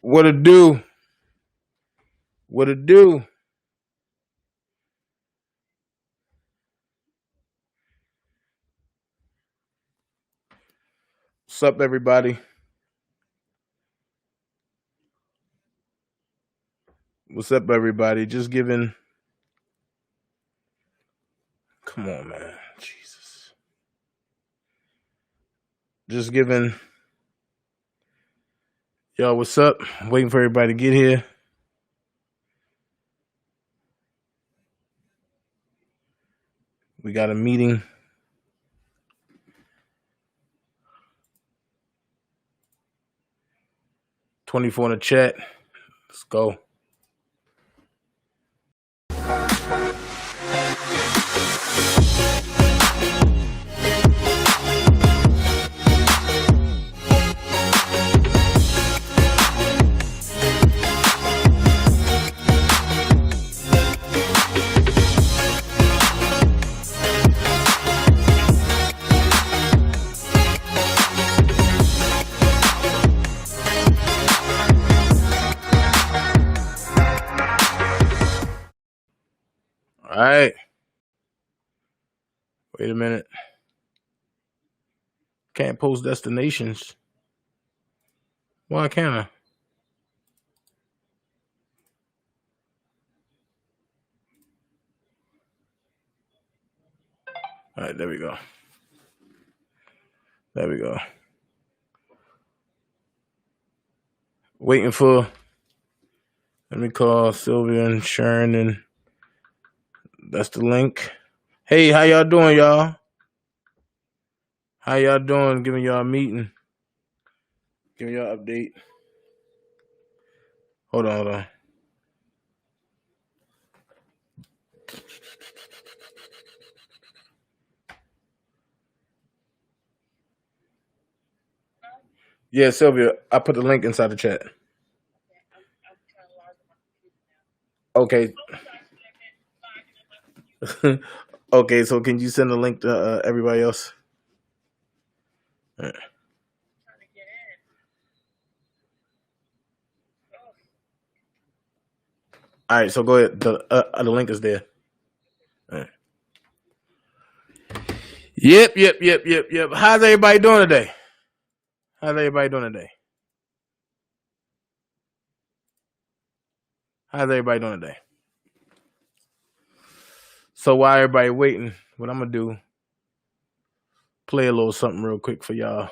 What it do? What it do? What's up, everybody? What's up, everybody? Just giving. Come on, man. Jesus. Just giving. Y'all, what's up? Waiting for everybody to get here. We got a meeting. $24 in the chat. Let's go. All right. Wait a minute. Can't post destinations. Why can't I? All right, there we go. There we go. Waiting for. Let me call Sylvia and Sharon, and that's the link. Hey, how y'all doing, y'all? How y'all doing? Giving y'all a meeting. Giving y'all an update. Hold on. Yeah, Sylvia, I put the link inside the chat. Okay. Okay, so can you send the link to everybody else? All right. All right, so go ahead. The link is there. All right. Yep. How's everybody doing today? So while everybody waiting, what I'm gonna do, play a little something real quick for y'all.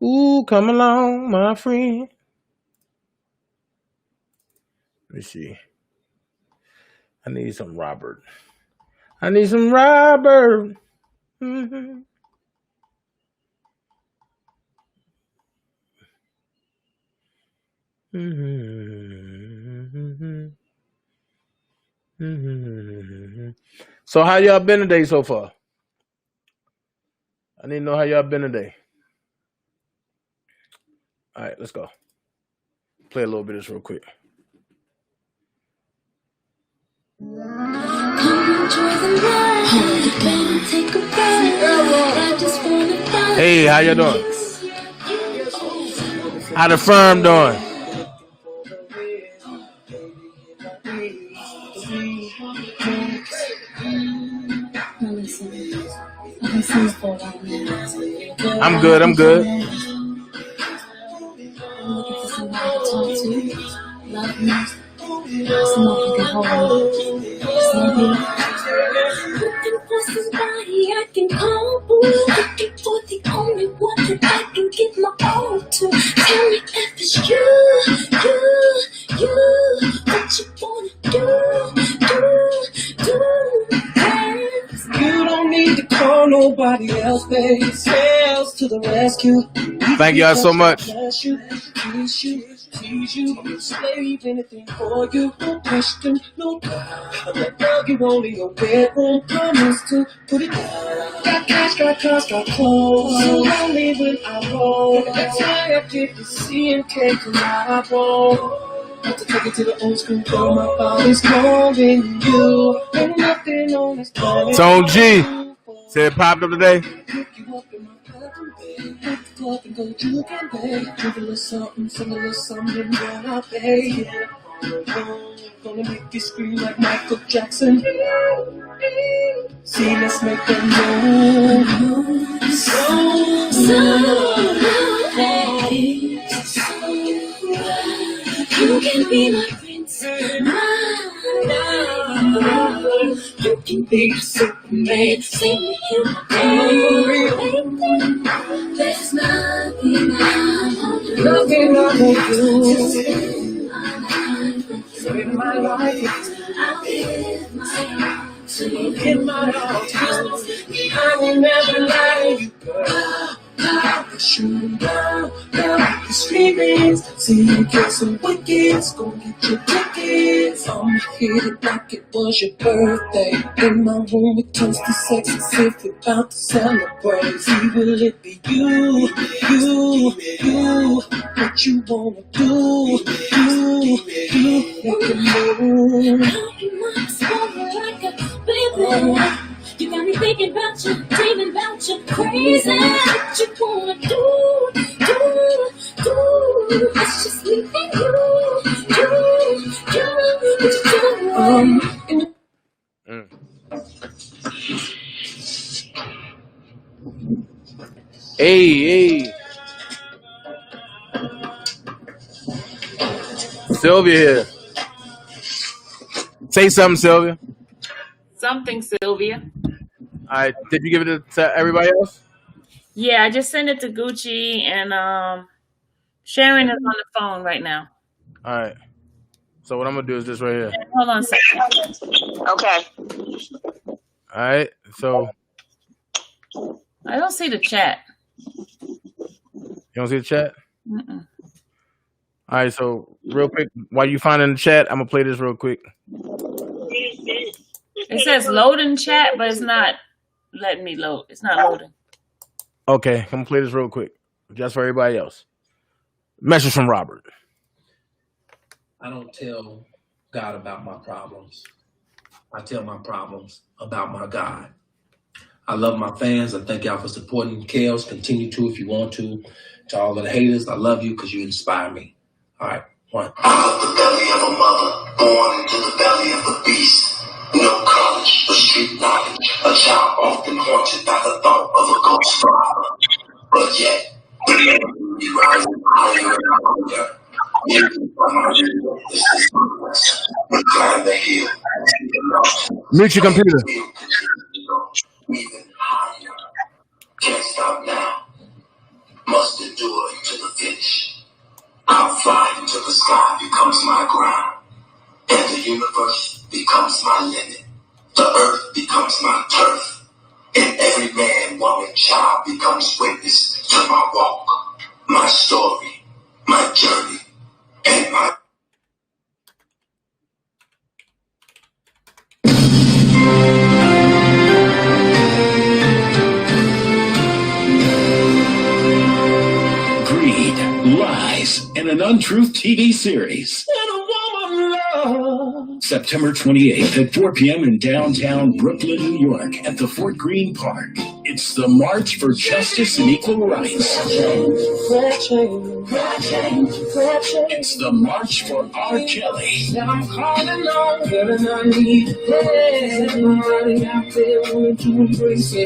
Ooh, come along, my friend. Let me see. I need some Robert. Mm-hmm. So how y'all been today so far? I need to know how y'all been today. All right, let's go. Play a little bit of this real quick. Hey, how y'all doing? How the firm doing? I'm good. I can call, looking for the only one that I can give my all to. Tell me if it's you, what you wanna do. You don't need to call nobody else, baby. Sales to the rescue. Thank y'all so much. Tease you, slave anything for you, no question, no doubt. That girl you only your bedroom, promise to put it down. Got cash, got cars, got clothes, so lonely when I roll. That's why I did the C and K to my roll. Have to take it to the old school, girl, my body's calling you. And nothing on this planet. Tone G said it popped up today. love and go you can pay. Drink a little something, sing a little something, girl, I'll pay. Gonna make you scream like Michael Jackson. See, let's make a move. You can be my prince, you can be a Superman. Sing me you there's nothing I won't do. In my life, I'll give my all to you. Give my all to you. I will never lie to you, girl. Shooting down, the streamers. See you get some wickets, go get your tickets. I'ma hit it like it was your birthday. In my room with toasty sex as if we're about to celebrate. See, will it be you? What you wanna do? Make a move. You got me thinking about you, dreaming about you, crazy. What you wanna do? It's just me and you. What you do? Hey. Sylvia here. Say something, Sylvia. Something, Sylvia. All right. Did you give it to everybody else? Yeah, I just sent it to Gucci, and Sharon is on the phone right now. All right. So what I'm gonna do is this right here. Hold on a second. Okay. All right. So I don't see the chat. You don't see the chat? Mm-mm. All right. So real quick, while you find in the chat, I'm gonna play this real quick. It says loading chat, but it's not letting me load. It's not loading. Okay, I'm gonna play this real quick, just for everybody else. Message from Robert. I don't tell God about my problems. I tell my problems about my God. I love my fans. I thank y'all for supporting Kels. Continue to if you want to. To all of the haters, I love you because you inspire me. All right, one. Out of the belly of a mother, born into the belly of a beast. No college or street knowledge. A child often haunted by the thought of a ghost father. But yet, we rise higher and higher. We climb the hill. Mute your computer. Even higher. Can't stop now. Must endure to the finish. I'll fly until the sky becomes my ground. And the universe becomes my limit. The earth becomes my turf. And every man, woman, child becomes witness to my walk, my story, my journey, and my... Greed, lies, and an untruth TV series. September 28th at 4 p.m. in downtown Brooklyn, New York at the Fort Greene Park. It's the March for Justice and Equal Rights. It's the March for R. Kelly.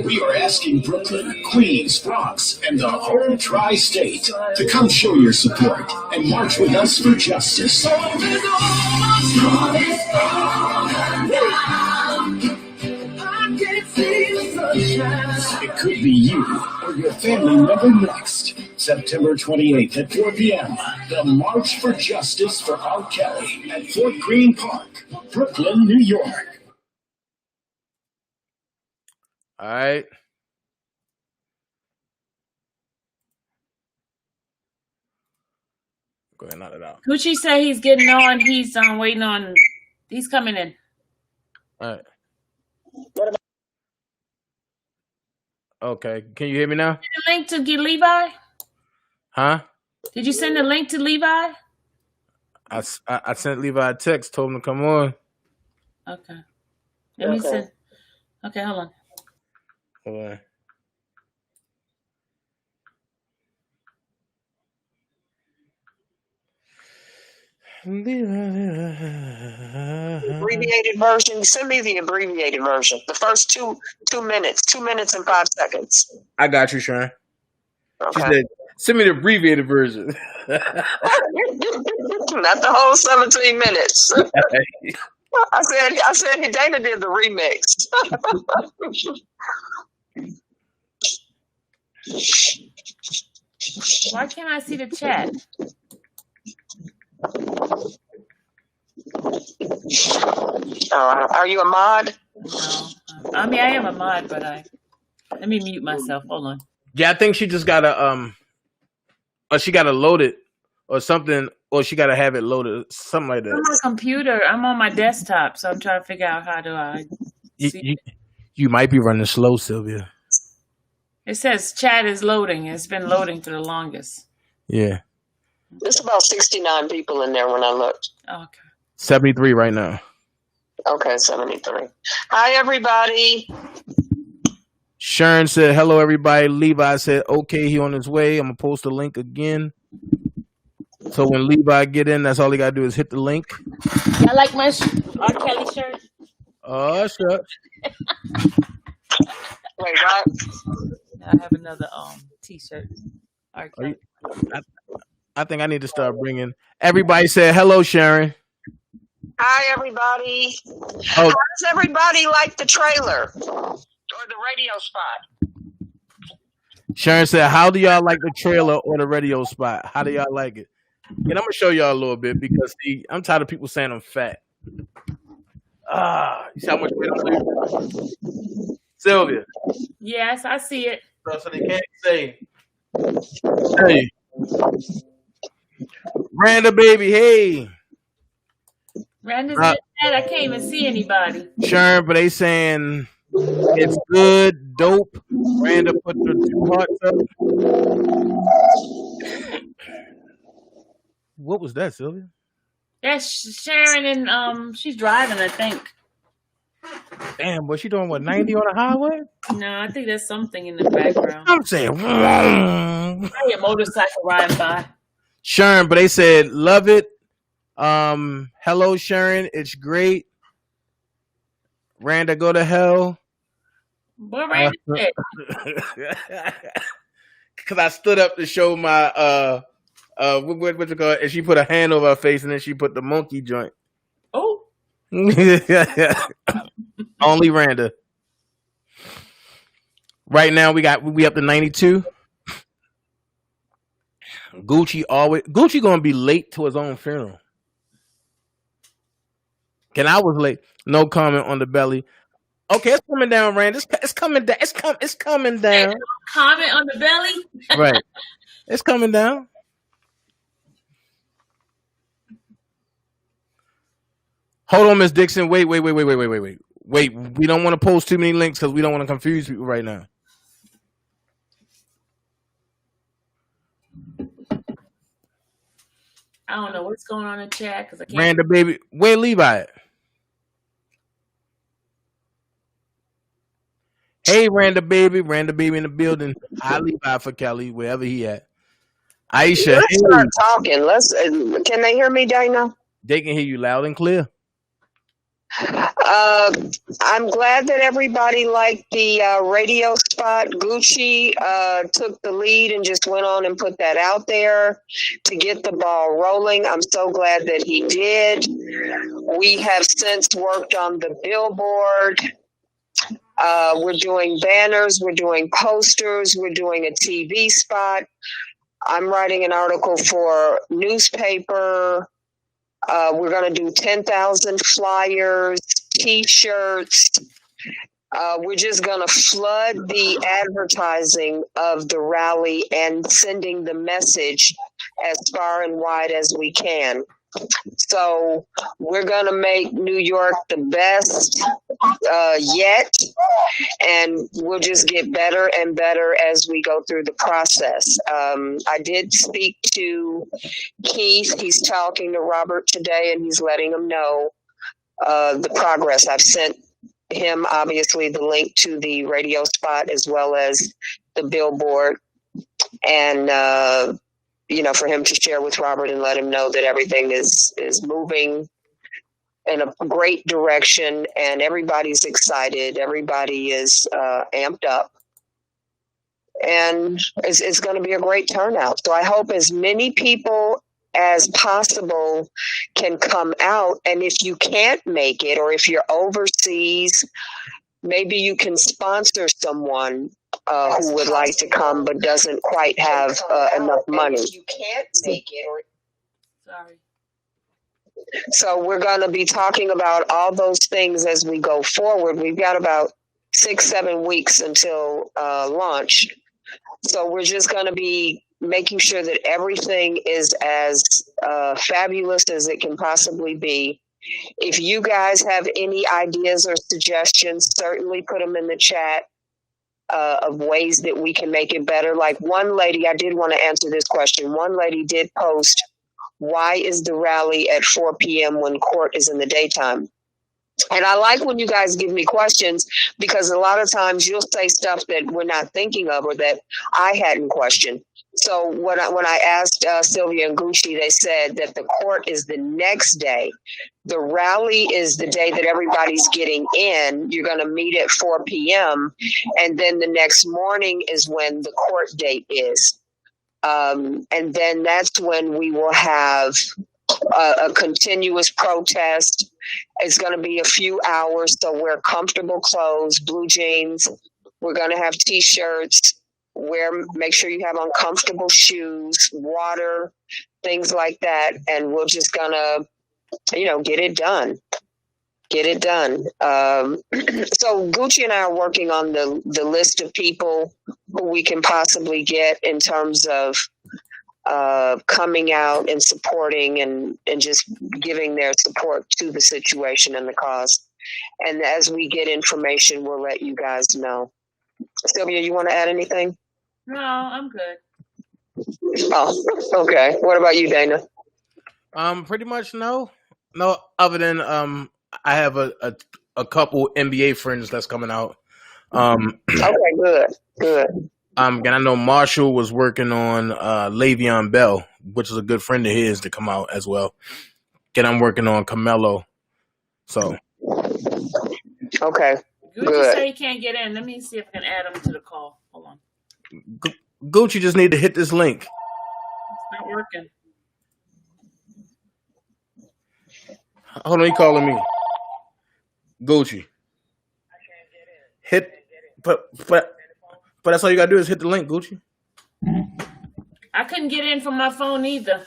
We are asking Brooklyn, Queens, Bronx, and the whole tri-state to come show your support and march with us for justice. It could be you or your family member next. September 28th at 4 p.m. The March for Justice for R. Kelly at Fort Greene Park, Brooklyn, New York. All right. Go ahead and knock it out. Gucci said he's getting on. He's waiting on. He's coming in. All right. Okay. Can you hear me now? Send the link to get Levi? Huh? Did you send the link to Levi? I sent Levi a text, told him to come on. Okay. Let me send. Okay, hold on. Hold on. Abbreviated version. Send me the abbreviated version. The first 2 minutes, 2 minutes and 5 seconds. I got you, Sharon. She Okay. said, "Send me the abbreviated version." Not the whole 17 minutes. I said Dana did the remix. Why can't I see the chat? Are you a mod? No. I mean, I am a mod, but let me mute myself. Hold on. Yeah, I think she just gotta or she gotta load it or something, or she gotta have it loaded, something like I'm on that. my computer. I'm on my desktop, so I'm trying to figure out how do I see. You might be running slow, Sylvia. It says chat is loading. It's been loading for the longest. Yeah, There's about 69 people in there when I looked. Okay. 73 right now. Okay, 73. Hi, everybody. Sharon said, "Hello, everybody." Levi said, "Okay, he on his way." I'm gonna post the link again. So when Levi get in, that's all he gotta do is hit the link. I like my R. Kelly shirt. Oh, shut. Wait, what? I have another T-shirt. R. Kelly. I think I need to start bringing. Everybody said hello, Sharon. Hi, everybody. Oh, How does everybody like the trailer or the radio spot? Sharon said, "How do y'all like the trailer or the radio spot? How do y'all like it?" And I'm gonna show y'all a little bit because I'm tired of people saying I'm fat. You see how much weight I'm losing? Sylvia. Yes, I see it. So they can't say, "Hey, Randa, baby, hey." Randa's in chat. I can't even see anybody. Sharon, but they saying it's good, dope. Randa put the 2 hearts up. What was that, Sylvia? That's Sharon, and she's driving, I think. Damn, was she doing what, 90 on the highway? No, I think there's something in the background. I'm saying, Probably a motorcycle riding by. Sharon, but they said love it. Hello, Sharon, it's great. Randa, go to hell. What Randa said? Because I stood up to show my what you call it, and she put a hand over her face, and then she put the monkey joint. Oh. Only Randa. Right now we up to 92. Gucci gonna be late to his own funeral. And I was late. No comment on the belly. Okay, it's coming down, Rand. It's coming down. It's coming down. Comment on the belly. Right. It's coming down. Hold on, Miss Dixon. Wait. We don't want to post too many links because we don't want to confuse people right now. I don't know what's going on in chat because I can't. Randa, baby. Where Levi at? Hey, Randa, baby in the building. Hi, Levi for Kelly, wherever he at. Aisha, Let's start talking. Can they hear me, Dana? They can hear you loud and clear. I'm glad that everybody liked the radio spot. Gucci took the lead and just went on and put that out there to get the ball rolling. I'm so glad that he did. We have since worked on the billboard. We're doing banners. We're doing posters. We're doing a TV spot. I'm writing an article for newspaper. We're going to do 10,000 flyers, T-shirts. We're just going to flood the advertising of the rally and sending the message as far and wide as we can. So we're going to make New York the best yet, and we'll just get better and better as we go through the process. I did speak to Keith. He's talking to Robert today, and he's letting him know the progress. I've sent him, obviously, the link to the radio spot as well as the billboard. And for him to share with Robert and let him know that everything is moving in a great direction and everybody's excited. Everybody is amped up. And it's going to be a great turnout. So I hope as many people as possible can come out. And if you can't make it, or if you're overseas, maybe you can sponsor someone who would like to come but doesn't quite have enough money. If you can't make it, Sorry. So we're going to be talking about all those things as we go forward. We've got about 6-7 weeks until launch. So we're just going to be making sure that everything is as fabulous as it can possibly be. If you guys have any ideas or suggestions, certainly put them in the chat of ways that we can make it better. Like one lady, I did want to answer this question. One lady did post, why is the rally at 4 p.m. when court is in the daytime? And I like when you guys give me questions, because a lot of times you'll say stuff that we're not thinking of or that I hadn't questioned. So when I asked Sylvia and Gucci, they said that the court is the next day. The rally is the day that everybody's getting in. You're going to meet at 4 p.m. And then the next morning is when the court date is. And then that's when we will have a continuous protest. It's going to be a few hours, so wear comfortable clothes, blue jeans. We're going to have T-shirts. Make sure you have on comfortable shoes, water, things like that, and we're just going to, get it done. Get it done. So Gucci and I are working on the list of people who we can possibly get in terms of coming out and supporting and just giving their support to the situation and the cause. And as we get information, we'll let you guys know. Sylvia, you want to add anything? No, I'm good. Oh, okay. What about you, Dana? Pretty much no, other than I have a couple NBA friends that's coming out. Okay, good. And I know Marshall was working on Le'Veon Bell, which is a good friend of his, to come out as well. And I'm working on Carmelo. So okay, Gucci good. say he can't get in. Let me see if I can add him to the call. Hold on. Gucci just need to hit this link. It's not working. Hold on, he calling me. Gucci. Hit, but that's all you gotta do is hit the link, Gucci. I couldn't get in from my phone either.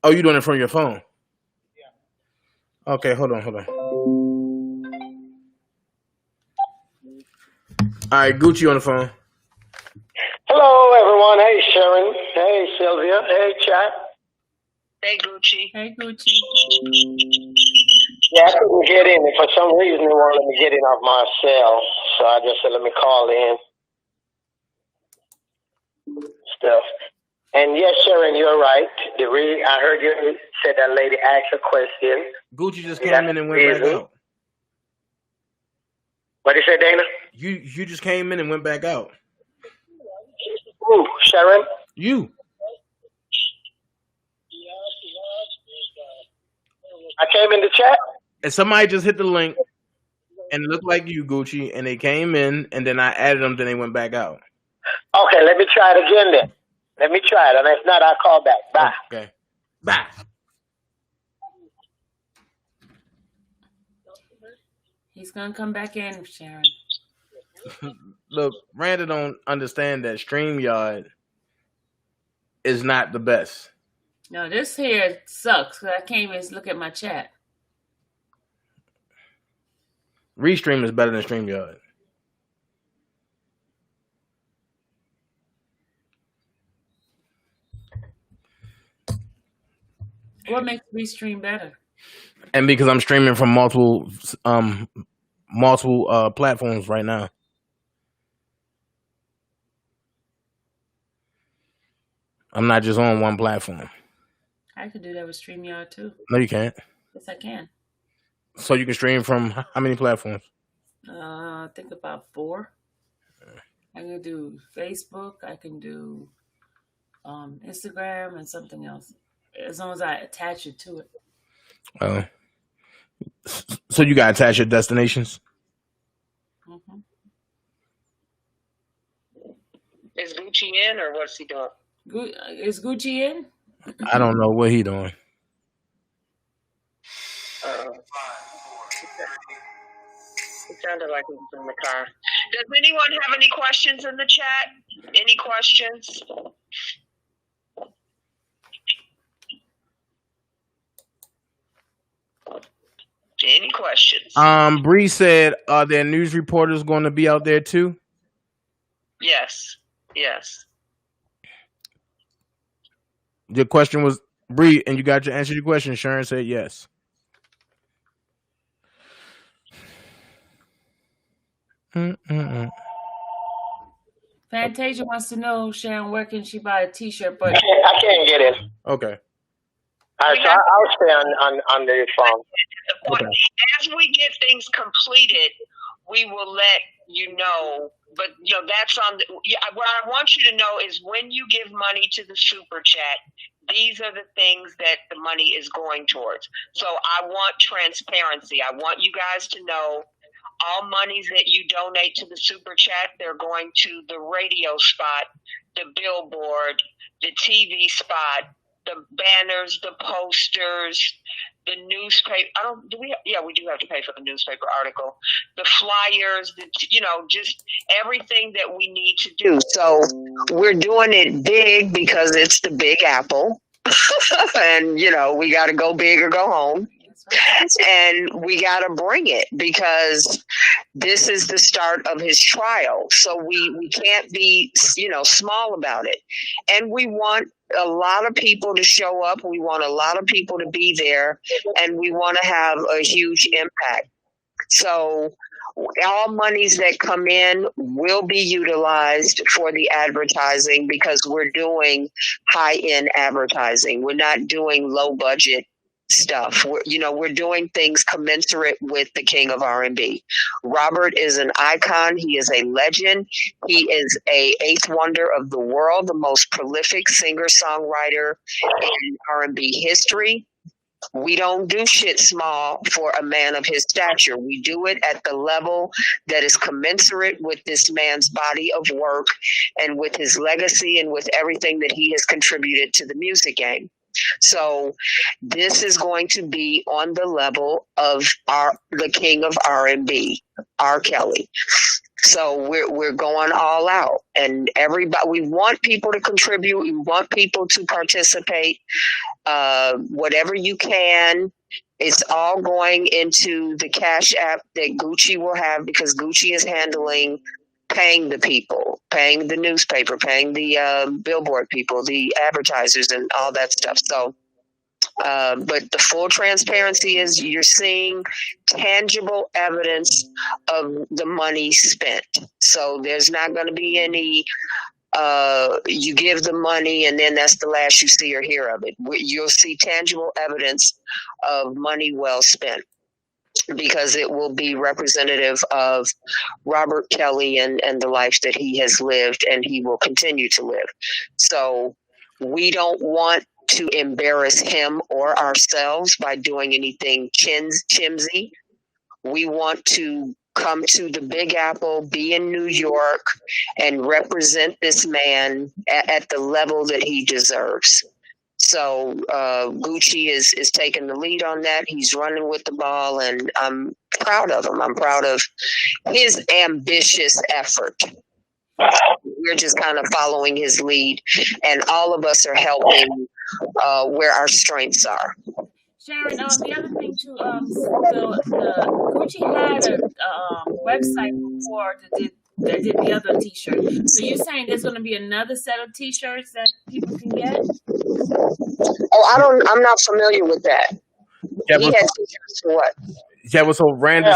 Oh, you doing it from your phone? Yeah. Okay, hold on. All right, Gucci on the phone. Hello, everyone. Hey, Sharon. Hey, Sylvia. Hey, chat. Hey, Gucci. Hey, Gucci. Yeah, I couldn't get in. For some reason, they won't let me get in off my cell. So I just said, let me call in. Stuff. And yes, Sharon, you're right. I heard you said that lady asked a question. Gucci just came in and went back out. What did you say, Dana? You just came in and went back out. Who, Sharon? You. I came in the chat. And somebody just hit the link and it looked like you, Gucci, and they came in and then I added them, then they went back out. Okay, let me try it again then. Let me try it, and if not, I'll call back. Bye. Okay. Bye. He's gonna come back in, Sharon. Look, Randa don't understand that StreamYard is not the best. No, this here sucks because I can't even look at my chat. Restream is better than StreamYard. What makes Restream better? And because I'm streaming from multiple platforms right now. I'm not just on one platform. I could do that with StreamYard too. No, you can't. Yes, I can. So you can stream from how many platforms? I think about 4. I can do Facebook. I can do Instagram and something else. As long as I attach it to it. So you got to attach your destinations? Mm-hmm. Is Gucci in or what's he doing? Is Gucci in? I don't know what he doing. It sounded like he was in the car. Does anyone have any questions in the chat? Any questions? Any questions? Bree said, are there news reporters going to be out there too? Yes. Your question was, Bree, and you got your answer to your question. Sharon said yes. Fantasia wants to know, Sharon, where can she buy a T-shirt? But I can't get in. Okay. All right, so I'll stay on the phone. Okay. As we get things completed, we will let you know. But that's on. What I want you to know is when you give money to the super chat, these are the things that the money is going towards. So I want transparency. I want you guys to know all monies that you donate to the super chat, they're going to the radio spot, the billboard, the TV spot, the banners, the posters, the newspaper. We do have to pay for the newspaper article, the flyers, just everything that we need to do. So we're doing it big because it's the Big Apple. And, we got to go big or go home. And we got to bring it because this is the start of his trial. So we can't be, small about it. And we want a lot of people to show up. We want a lot of people to be there, and we want to have a huge impact. So all monies that come in will be utilized for the advertising because we're doing high-end advertising. We're not doing low-budget stuff. We're doing things commensurate with the king of R&B. Robert is an icon. He is a legend. He is a eighth wonder of the world, the most prolific singer-songwriter in R&B history. We don't do shit small for a man of his stature. We do it at the level that is commensurate with this man's body of work and with his legacy and with everything that he has contributed to the music game. So this is going to be on the level of the king of R&B, R. Kelly. So we're going all out, and we want people to contribute. We want people to participate. Whatever you can, it's all going into the Cash App that Gucci will have because Gucci is handling paying the people, paying the newspaper, paying the billboard people, the advertisers, and all that stuff. So, but the full transparency is you're seeing tangible evidence of the money spent. So there's not going to be any, you give the money and then that's the last you see or hear of it. You'll see tangible evidence of money well spent, because it will be representative of Robert Kelly and the life that he has lived and he will continue to live. So we don't want to embarrass him or ourselves by doing anything chimsy. We want to come to the Big Apple, be in New York, and represent this man at the level that he deserves. So Gucci is taking the lead on that. He's running with the ball, and I'm proud of him. I'm proud of his ambitious effort. We're just kind of following his lead, and all of us are helping where our strengths are. Sharon, the other thing too, the Gucci had a website before that did the other T-shirt. So you're saying there's going to be another set of T-shirts that people can get? Oh, I'm not familiar with that. Yeah, he had T-shirts for what? Yeah, well, so Randa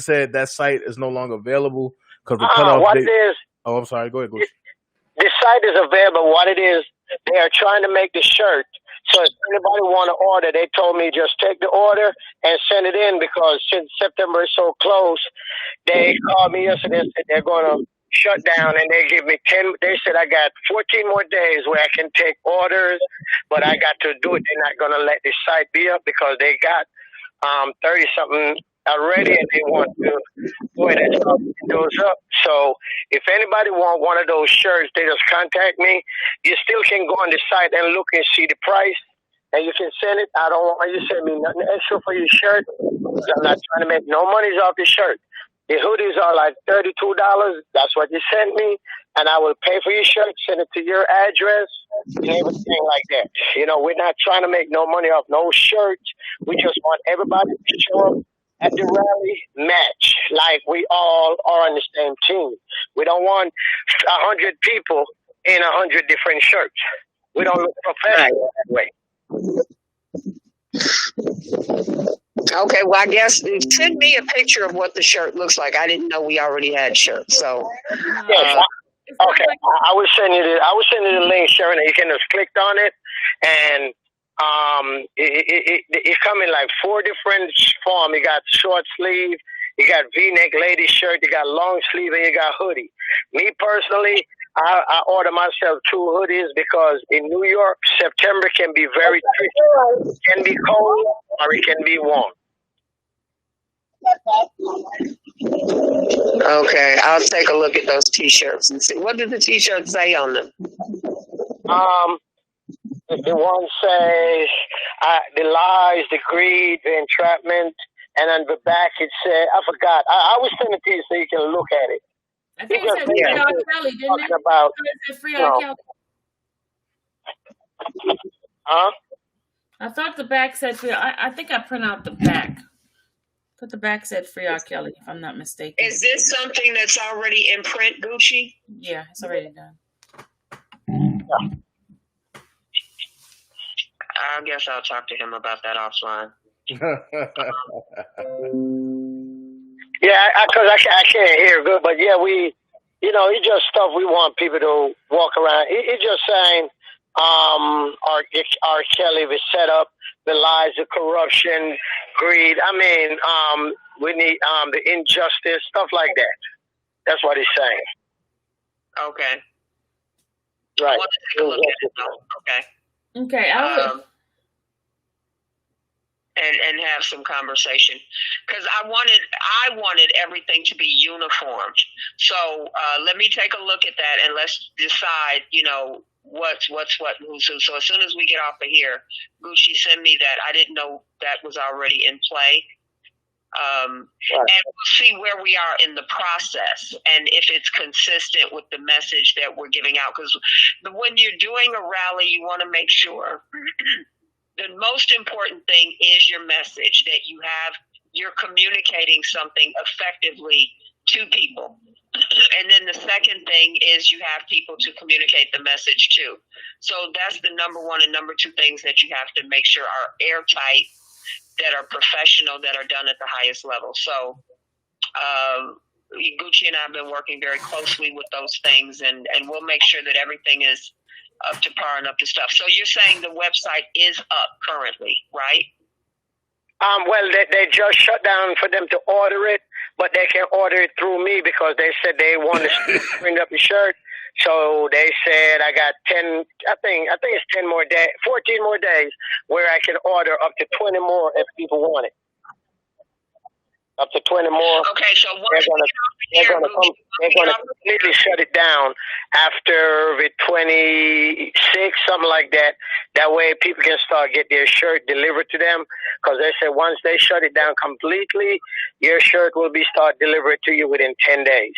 said that site is no longer available because the cutoff date. Oh, I'm sorry. Go ahead, Gucci. The site is available. What it is, they are trying to make the shirt. So if anybody want to order, they told me just take the order and send it in because since September is so close, they called me yesterday and said they're going to shut down, and they give me 10. They said I got 14 more days where I can take orders, but I got to do it. They're not gonna let the site be up because they got 30 something already, and they want to go ahead and start putting those up. So if anybody want one of those shirts, they just contact me. You still can go on the site and look and see the price, and you can send it. I don't want you to send me nothing extra for your shirt. I'm not trying to make no money off the shirt. The hoodies are like $32. That's what you sent me, and I will pay for your shirt, send it to your address, and everything like that. You know, we're not trying to make no money off no shirts. We just want everybody to show up at the rally, match, like we all are on the same team. We don't want 100 people in 100 different shirts. We don't look professional that way. Okay, well, I guess send me a picture of what the shirt looks like. I didn't know we already had shirts. So, Yes. Okay, I will send you the link, Sharon. You can just click on it, and it come in like 4 different forms. You got short sleeve, you got V-neck lady shirt, you got long sleeve, and you got hoodie. Me personally, I order myself 2 hoodies because in New York, September can be very tricky. It can be cold or it can be warm. okay, I'll take a look at those T-shirts and see. What did the T-shirts say on them? The one say the lies, the greed, the entrapment, and on the back it said, I forgot. I will send it to you so you can look at it. I think it said Free R. Kelly, didn't it? Talking about, It said Free R. Kelly. huh? I thought the back said Free. I think I print out the back. I thought the back said Free R. Kelly, if I'm not mistaken. Is this something that's already in print, Gucci? Yeah, it's already done. I guess I'll talk to him about that offline. Yeah, because I can't hear good, but yeah, it's just stuff we want people to walk around. It's just saying, R. Kelly was set up, the lies, the corruption, greed. I mean, we need the injustice, stuff like that. That's what he's saying. Okay. Right. I want to take a look at it though. Okay. Okay, I would. And have some conversation, because I wanted everything to be uniform. So let me take a look at that and let's decide, what's what, who's who. So as soon as we get off of here, Gucci, send me that. I didn't know that was already in play. And we'll see where we are in the process and if it's consistent with the message that we're giving out. Because when you're doing a rally, you want to make sure the most important thing is your message, that you're communicating something effectively to people. And then the second thing is you have people to communicate the message to. So that's the number 1 and number 2 things that you have to make sure are airtight, that are professional, that are done at the highest level. So Gucci and I have been working very closely with those things, and we'll make sure that everything is up to par and up to stuff. So you're saying the website is up currently, right? Well, they just shut down for them to order it, but they can order it through me because they said they want to bring up the shirt. So they said I got 10. I think it's 10 more days, 14 more days where I can order up to 20 more if people want it. Up to 20 more. Okay, so they're gonna completely shut it down after the 26, something like that. That way people can start get their shirt delivered to them. Because they said once they shut it down completely, your shirt will be start delivered to you within 10 days.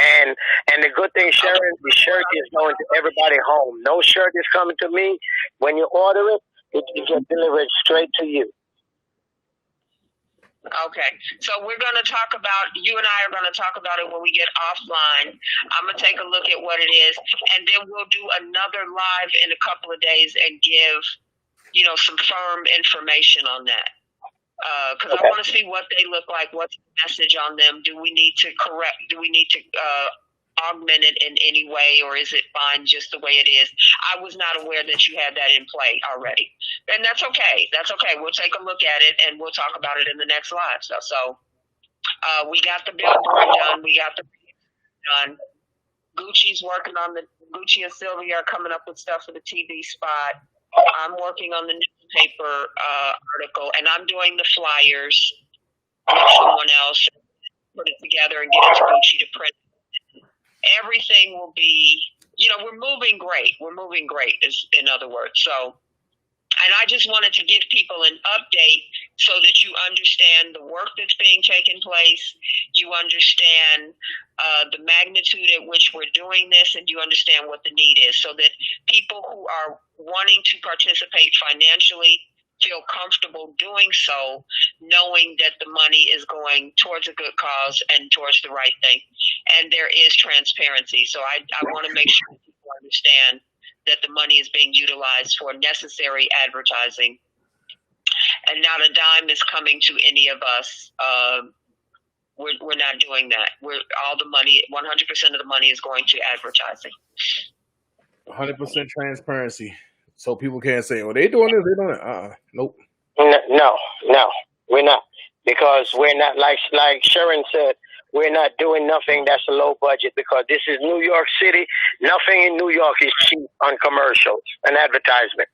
And the good thing, Sharon, the shirt is going to everybody home. No shirt is coming to me. When you order it, it gets delivered straight to you. Okay, so we're going to talk about, you and I are going to talk about it when we get offline. I'm going to take a look at what it is, and then we'll do another live in a couple of days and give, some firm information on that. Because I want to see what they look like, what's the message on them. Do we need to augment it in any way, or is it fine just the way it is? I was not aware that you had that in play already. And that's okay. That's okay. We'll take a look at it and we'll talk about it in the next live. So we got the billboard done. We got the done. Gucci's working on Gucci and Sylvia are coming up with stuff for the TV spot. I'm working on the newspaper article, and I'm doing the flyers with someone else. Put it together and get it to Gucci to print. Everything will be, we're moving great. We're moving great, in other words. So, and I just wanted to give people an update so that you understand the work that's being taken place. You understand the magnitude at which we're doing this, and you understand what the need is, so that people who are wanting to participate financially feel comfortable doing so, knowing that the money is going towards a good cause and towards the right thing. And there is transparency. So I want to make sure people understand that the money is being utilized for necessary advertising. And not a dime is coming to any of us. We're not doing that. All the money, 100% of the money is going to advertising. 100% transparency. So people can't say, "Oh, they doing this, they doing it." Nope. No, we're not, because we're not like Sharon said. We're not doing nothing that's a low budget, because this is New York City. Nothing in New York is cheap on commercials and advertisement.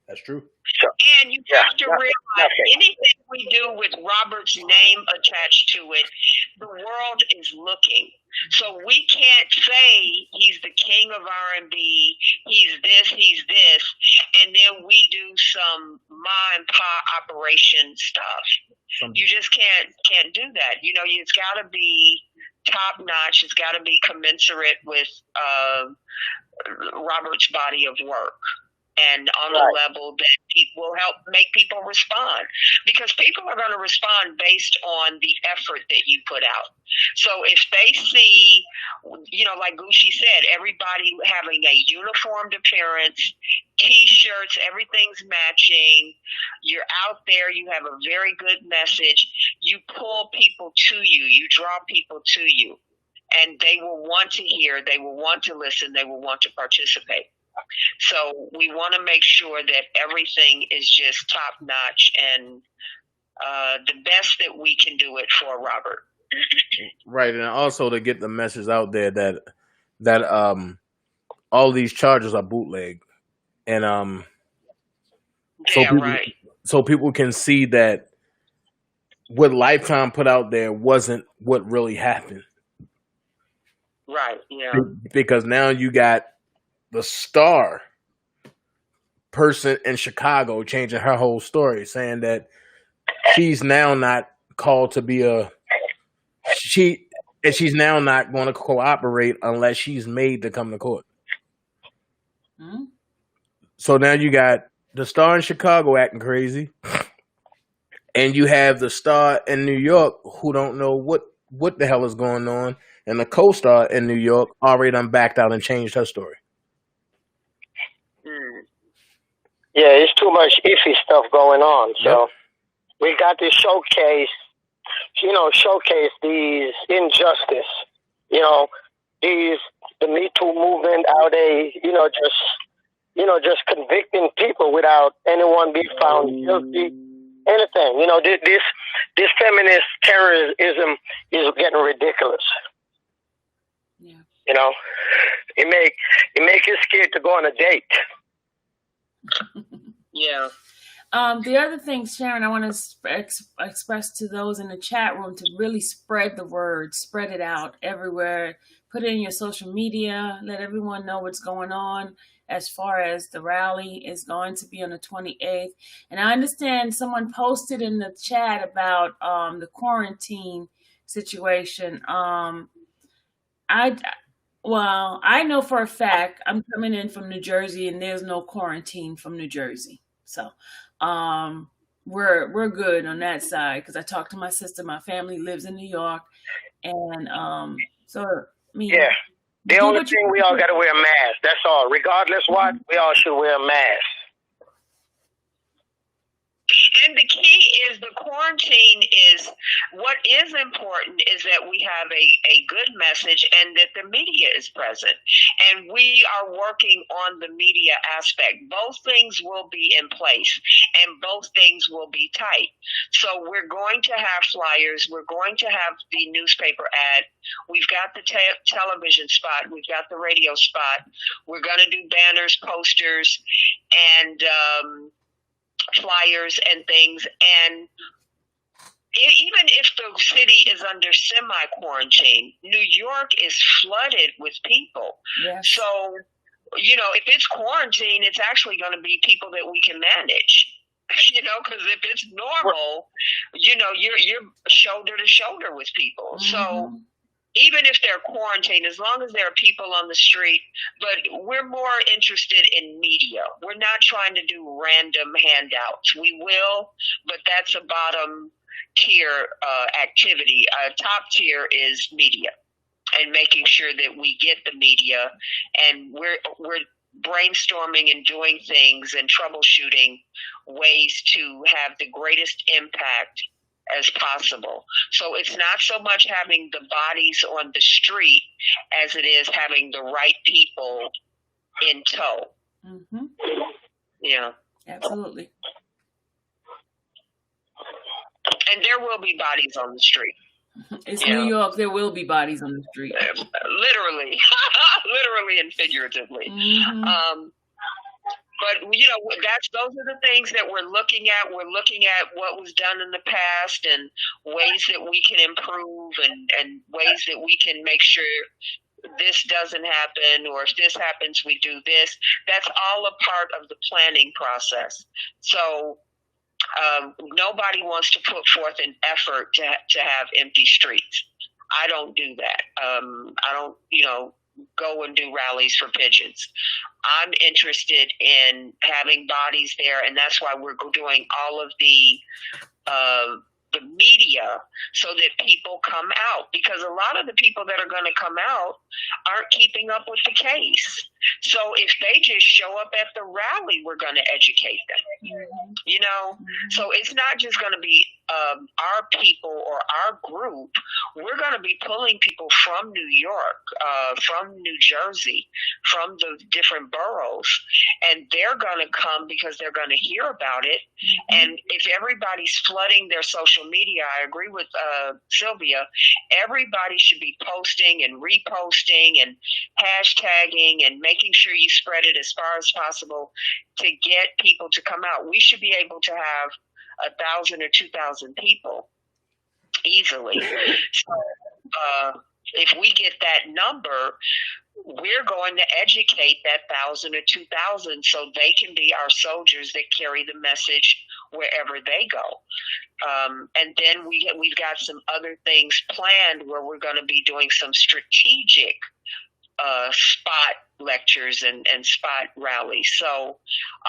That's true. So, and you have to realize anything we do with Robert's name attached to it, the world is looking. So we can't say he's the king of R&B, he's this, and then we do some ma and pa operation stuff. You just can't do that. It's got to be top notch. It's got to be commensurate with Robert's body of work, and on a level that will help make people respond, because people are going to respond based on the effort that you put out. So if they see, like Gucci said, everybody having a uniformed appearance, T-shirts, everything's matching, you're out there, you have a very good message, you pull people to you, you draw people to you, and they will want to hear, they will want to listen, they will want to participate. So we want to make sure that everything is just top notch and the best that we can do it for Robert. Right, and also to get the message out there that all these charges are bootleg, and so people can see that what Lifetime put out there wasn't what really happened. Right. Yeah. Because now you got the star person in Chicago changing her whole story, saying that she's now not called to be she's now not going to cooperate unless she's made to come to court. Mm-hmm. So now you got the star in Chicago acting crazy, and you have the star in New York who don't know what the hell is going on, and the co-star in New York already done backed out and changed her story. Yeah, it's too much iffy stuff going on. So we got to showcase these injustice. The Me Too movement, how they, just convicting people without anyone being found guilty. Anything. This feminist terrorism is getting ridiculous. Yeah. It make you scared to go on a date. Yeah. The other thing, Sharon, I want to express to those in the chat room to really spread the word, spread it out everywhere, put it in your social media, let everyone know what's going on as far as the rally is going to be on the 28th. And I understand someone posted in the chat about the quarantine situation. I know for a fact I'm coming in from New Jersey, and there's no quarantine from New Jersey. So we're good on that side, because I talked to my sister. My family lives in New York, and yeah. The only thing, we all got to wear a mask. That's all. Regardless what, we all should wear a mask. And the key is the quarantine is what is important is that we have a good message and that the media is present. And we are working on the media aspect. Both things will be in place and both things will be tight. So we're going to have flyers. We're going to have the newspaper ad. We've got the television spot. We've got the radio spot. We're going to do banners, posters, and flyers and things. And even if the city is under semi-quarantine, New York is flooded with people. Yes. So, if it's quarantine, it's actually going to be people that we can manage. Because if it's normal, you're shoulder to shoulder with people. Mm-hmm. So even if they're quarantined, as long as there are people on the street, but we're more interested in media. We're not trying to do random handouts. We will, but that's a bottom tier activity. Top tier is media and making sure that we get the media, and we're brainstorming and doing things and troubleshooting ways to have the greatest impact as possible. So it's not so much having the bodies on the street as it is having the right people in tow. Mm-hmm. Yeah. Absolutely. And there will be bodies on the street. It's New York. There will be bodies on the street. Literally. Literally and figuratively. Mm-hmm. But, those are the things that we're looking at. We're looking at what was done in the past and ways that we can improve and ways that we can make sure this doesn't happen, or if this happens, we do this. That's all a part of the planning process. So nobody wants to put forth an effort to have empty streets. I don't do that. I don't, go and do rallies for pigeons. I'm interested in having bodies there, and that's why we're doing all of the media so that people come out, because a lot of the people that are going to come out aren't keeping up with the case. So if they just show up at the rally, we're going to educate them. So it's not just going to be our people or our group. We're going to be pulling people from New York, from New Jersey, from the different boroughs, and they're going to come because they're going to hear about it. And if everybody's flooding their social media, I agree with Sylvia, everybody should be posting and reposting and hashtagging and making sure you spread it as far as possible to get people to come out. We should be able to have 1,000 or 2,000 people easily. So if we get that number, we're going to educate that 1,000 or 2,000 so they can be our soldiers that carry the message wherever they go. And then we've got some other things planned where we're going to be doing some strategic spot lectures and spot rallies. So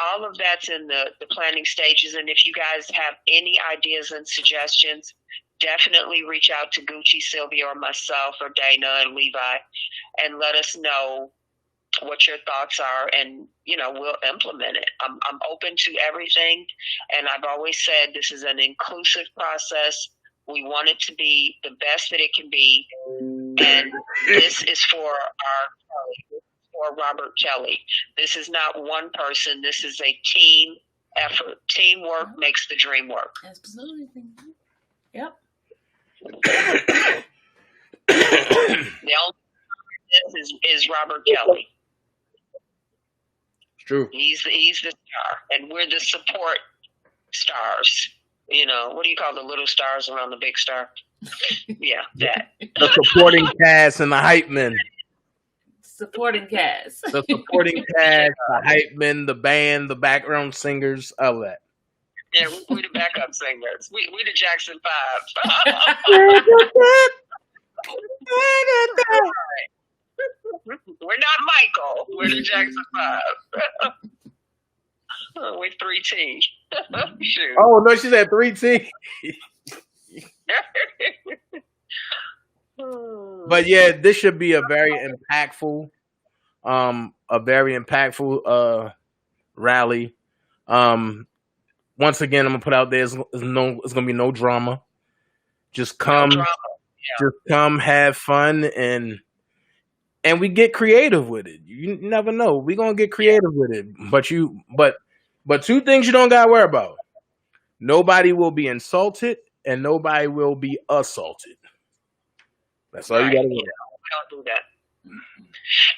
all of that's in the planning stages. And if you guys have any ideas and suggestions, definitely reach out to Gucci, Sylvia, or myself, or Dana and Levi, and let us know what your thoughts are, and we'll implement it. I'm open to everything, and I've always said this is an inclusive process. We want it to be the best that it can be, and this is for Robert Kelly. This is not one person. This is a team effort. Teamwork makes the dream work. Absolutely. Yep. The only is Robert Kelly. It's true. He's the star, and we're the support stars. What do you call the little stars around the big star? Yeah, that. The supporting cast and the hype men. Supporting cast. The supporting cast, the hype men, the band, the background singers, all that. Yeah, we the backup singers. We the Jackson 5. We're not Michael. We're the Jackson 5. We're 3T. Shoot. Oh no, she said 3T. But yeah, this should be a very impactful rally. once again, I'm gonna put out there, it's gonna be no drama. Just come, have fun, and we get creative with it. You never know. We're gonna get creative with it. But two things you don't gotta worry about. Nobody will be insulted and nobody will be assaulted. That's all you gotta do. We don't do that.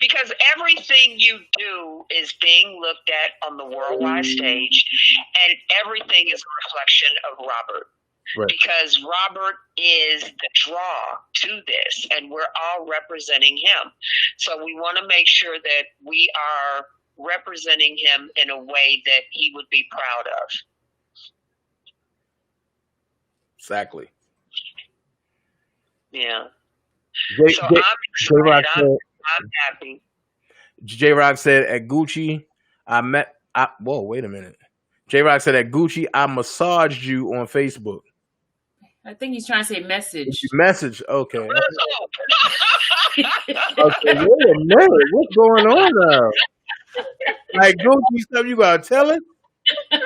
Because everything you do is being looked at on the worldwide stage, and everything is a reflection of Robert. Right. Because Robert is the draw to this, and we're all representing him. So we want to make sure that we are representing him in a way that he would be proud of. Exactly. Yeah. So I'm excited. I'm happy. J-Rock said at Gucci, whoa, wait a minute. J-Rock said at Gucci, I massaged you on Facebook. I think he's trying to say message. Message, okay. Okay, wait a minute. What's going on now? Like Gucci stuff, you gotta tell it? Wait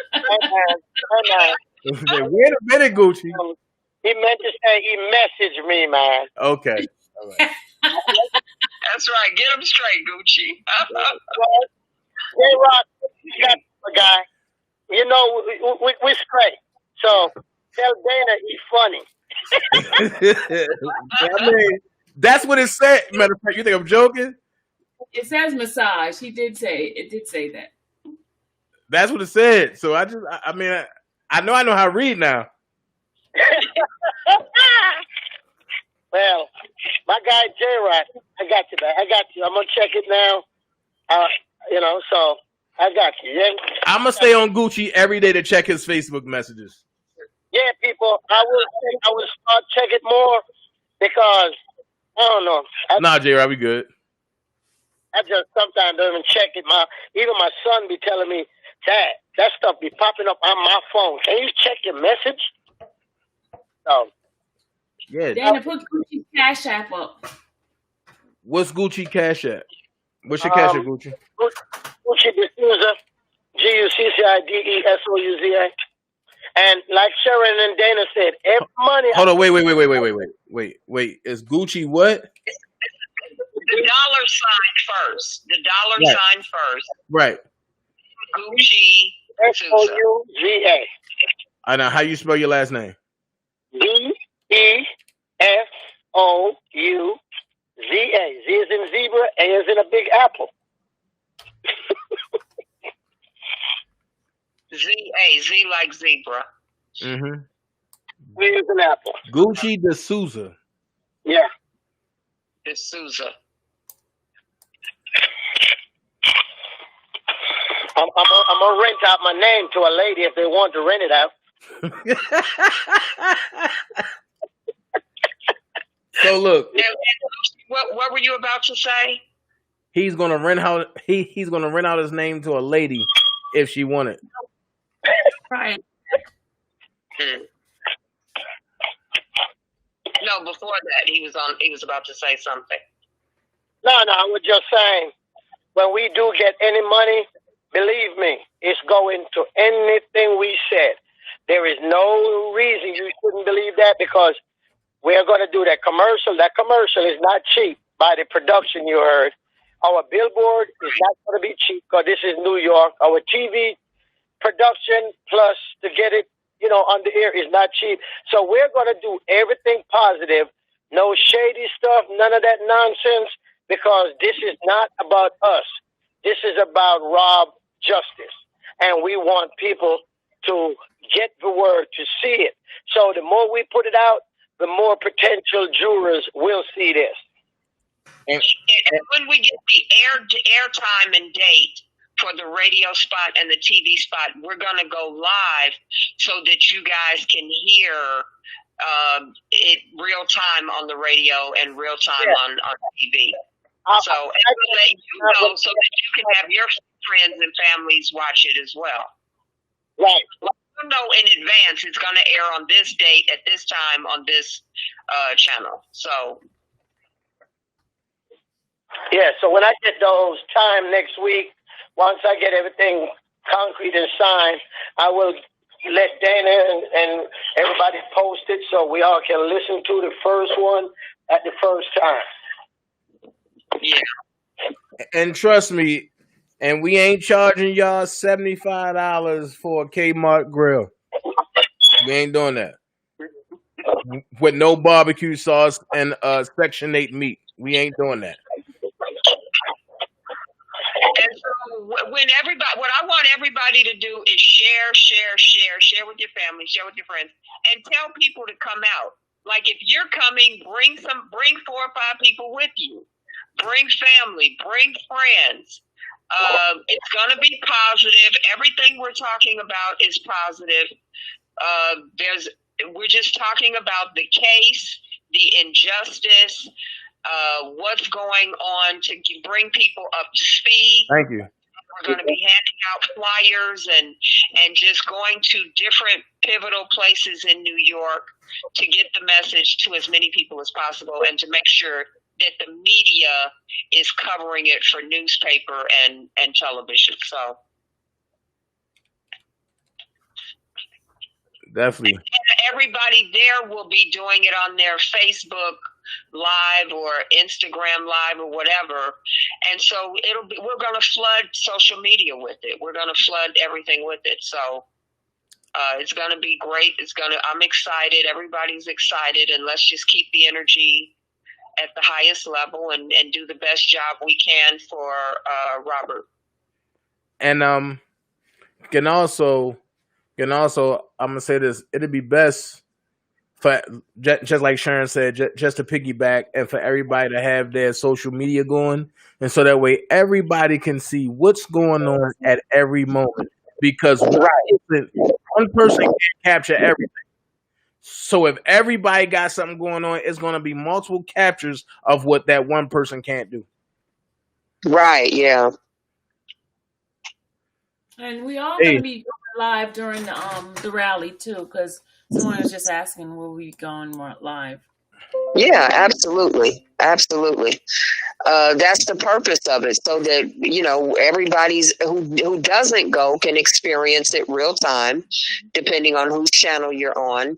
a minute, Gucci. He meant to say he messaged me, man. Okay. All right. That's right. Get him straight, Gucci. J-Rock, guy. You know, we're straight. So tell Dana he's funny. I mean, that's what it said. Matter of fact, you think I'm joking? It says massage. It did say that. That's what it said. So I know how to read now. Well, my guy J-Rock, I got you, man. I got you. I'm gonna check it now. So I got you. Yeah? I'm gonna stay on Gucci every day to check his Facebook messages. Yeah, people, I will start checking more because I don't know. Nah, J-Rock, we good. I just sometimes don't even check it. Even my son be telling me, Dad, that stuff be popping up on my phone. Can you check your message? So, yeah. Dana, put Gucci's Cash App up. What's Gucci Cash App? What's your Cash App, Gucci? Gucci D'Souza, GUCCIDESOUZA. And like Sharon and Dana said, every money. Hold on, wait. Is Gucci what? The dollar sign first. The dollar sign first. Right. Gucci SOUZA. I know. How you spell your last name? DESOUZA. Z is in zebra, A is in a big apple. Z like zebra. Mm-hmm. Z is an apple. Gucci D'Souza. Yeah. D'Souza. I'm gonna rent out my name to a lady if they want to rent it out. So look. What were you about to say? He's gonna rent out. He's gonna rent out his name to a lady if she wanted. Right. No, before that he was about to say something. No, I was just saying, when we do get any money, believe me, it's going to anything we said. There is no reason you shouldn't believe that because we're going to do that commercial. That commercial is not cheap by the production you heard. Our billboard is not going to be cheap because this is New York. Our TV production plus to get it, on the air is not cheap. So we're going to do everything positive. No shady stuff, none of that nonsense, because this is not about us. This is about Rob Justice. And we want people to get the word, to see it. So the more we put it out, the more potential jurors will see this. And when we get the airtime and date for the radio spot and the TV spot, we're going to go live so that you guys can hear it real time on the radio and real time on TV. So let you know so that you can have your friends and families watch it as well. Right. You know in advance it's going to air on this date at this time on this channel. So. Yeah, so when I get those time next week, once I get everything concrete and signed, I will let Dana and everybody post it so we all can listen to the first one at the first time. Yeah. And trust me, and we ain't charging y'all $75 for a Kmart grill. We ain't doing that. With no barbecue sauce and Section 8 meat. We ain't doing that. And so when everybody, what I want everybody to do is share with your family, share with your friends, and tell people to come out. Like if you're coming, bring 4 or 5 people with you. Bring family, bring friends. It's gonna be positive. Everything we're talking about is positive. We're just talking about the case, the injustice, what's going on to bring people up to speed. Thank you. We're going to be handing out flyers and just going to different pivotal places in New York to get the message to as many people as possible and to make sure that the media is covering it for newspaper and television. So definitely. And everybody there will be doing it on their Facebook Live or Instagram Live or whatever. And so we're going to flood social media with it. We're going to flood everything with it. So it's going to be great. I'm excited. Everybody's excited. And let's just keep the energy at the highest level and do the best job we can for Robert. And can also I'm gonna say this: it'd be best for just like Sharon said, just to piggyback, and for everybody to have their social media going, and so that way everybody can see what's going on at every moment. Because one person can't capture everything. So if everybody got something going on, it's going to be multiple captures of what that one person can't do. Right, yeah. And we all going to be going live during the rally too, because someone was just asking, will we be going more live? Yeah, absolutely. Absolutely. That's the purpose of it, so that, everybody's who doesn't go can experience it real time, depending on whose channel you're on,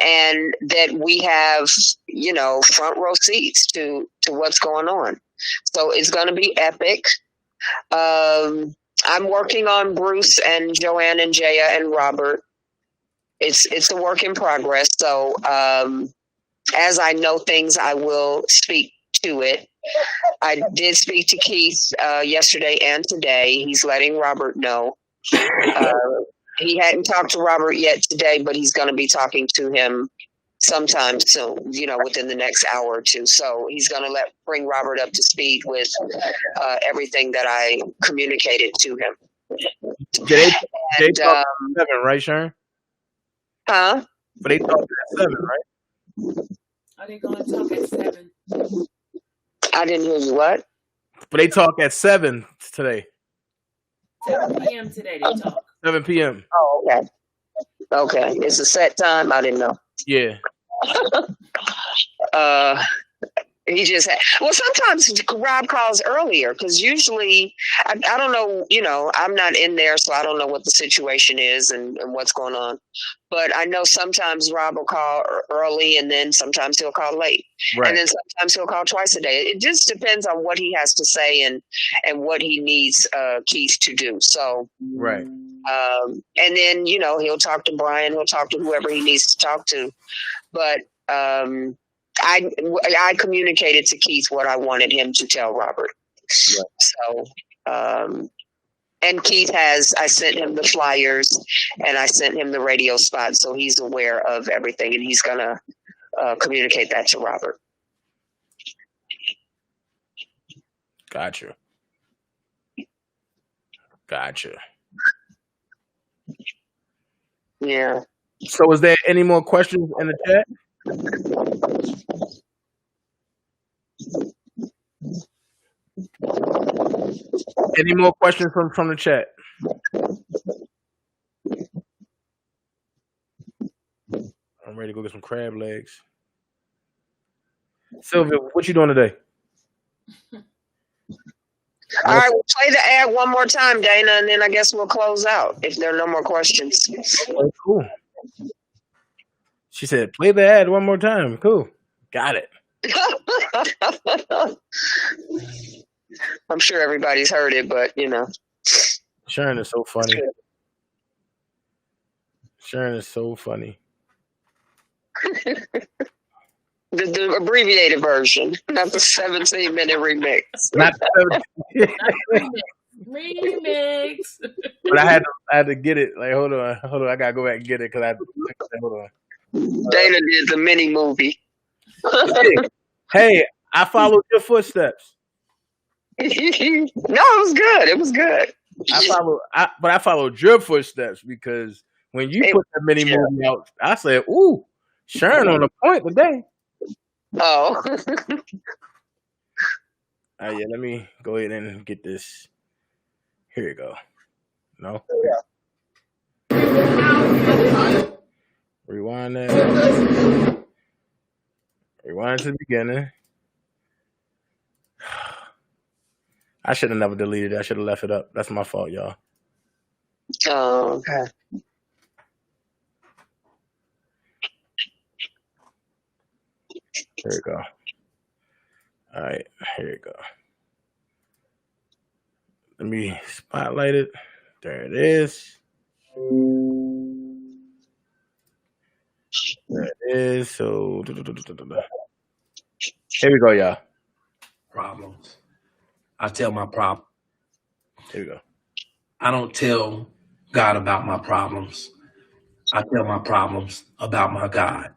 and that we have, front row seats to what's going on. So it's going to be epic. I'm working on Bruce and Joanne and Jaya and Robert. It's a work in progress. So as I know things, I will speak to it. I did speak to Keith yesterday and today. He's letting Robert know. He hadn't talked to Robert yet today, but he's going to be talking to him sometime soon, within the next hour or two. So he's going to bring Robert up to speed with everything that I communicated to him. They talk at 7, right, Sharon? Huh? But they talk at 7, right? Are they going to talk at 7? I didn't hear you. What? But they talk at 7 today. 7 p.m. today they talk. 7 p.m. Oh, okay. Okay. It's a set time. I didn't know. Yeah. He just sometimes Rob calls earlier because usually I don't know, I'm not in there, so I don't know what the situation is and what's going on. But I know sometimes Rob will call early and then sometimes he'll call late. Right. And then sometimes he'll call twice a day. It just depends on what he has to say and what he needs Keith to do. So right. And then, he'll talk to Brian, he'll talk to whoever he needs to talk to. But I communicated to Keith what I wanted him to tell Robert. Right. So, and Keith I sent him the flyers and I sent him the radio spot. So he's aware of everything and he's going to communicate that to Robert. Gotcha. Yeah. So is there any more questions in the chat? Any more questions from the chat? I'm ready to go get some crab legs. Sylvia, what you doing today? All right, we'll play the ad one more time, Dana, and then I guess we'll close out if there are no more questions. Okay, cool. She said, play the ad one more time. Cool. Got it. I'm sure everybody's heard it, but Sharon is so funny. Sharon is so funny. The abbreviated version, not the 17-minute remix. Not the Remix. But I had to get it. Like, hold on. I gotta go back and get it because hold on. Dana did the mini movie. Hey, I followed your footsteps. No, it was good. It was good. I followed your footsteps because when you put the mini movie out, I said, "Ooh, Sharon on the point today." Oh. Yeah. Let me go ahead and get this. Here you go. No. Rewind that. Rewind to the beginning. I should have never deleted it. I should have left it up. That's my fault, y'all. Oh, okay. Here we go. All right, here you go. Let me spotlight it. There it is. There it is. So here we go, y'all. Problems. I tell my problem. Here we go. I don't tell God about my problems. I tell my problems about my God.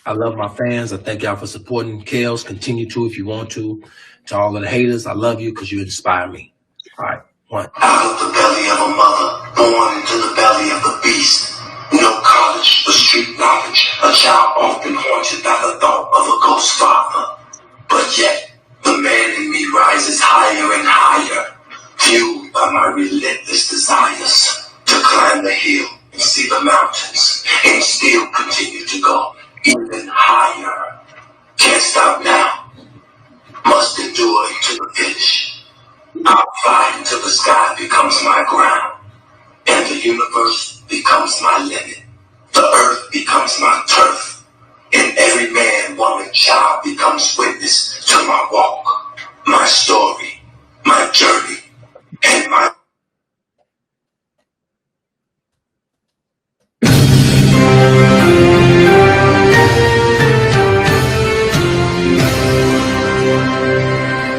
I love my fans. I thank y'all for supporting Kels. Continue to if you want to. To all of the haters, I love you because you inspire me. All right, one. Out of the belly of a mother, born into the belly of the beast. No college or street knowledge. A child often haunted by the thought of a ghost father. But yet, the man in me rises higher and higher, fueled by my relentless desires to climb the hill and see the mountains, and still continue to go even higher. Can't stop now. Must endure to the finish. I'll fly until the sky becomes my ground, and the universe becomes my limit. The earth becomes my turf, and every man, woman, child becomes witness to my walk, my story, my journey, and my...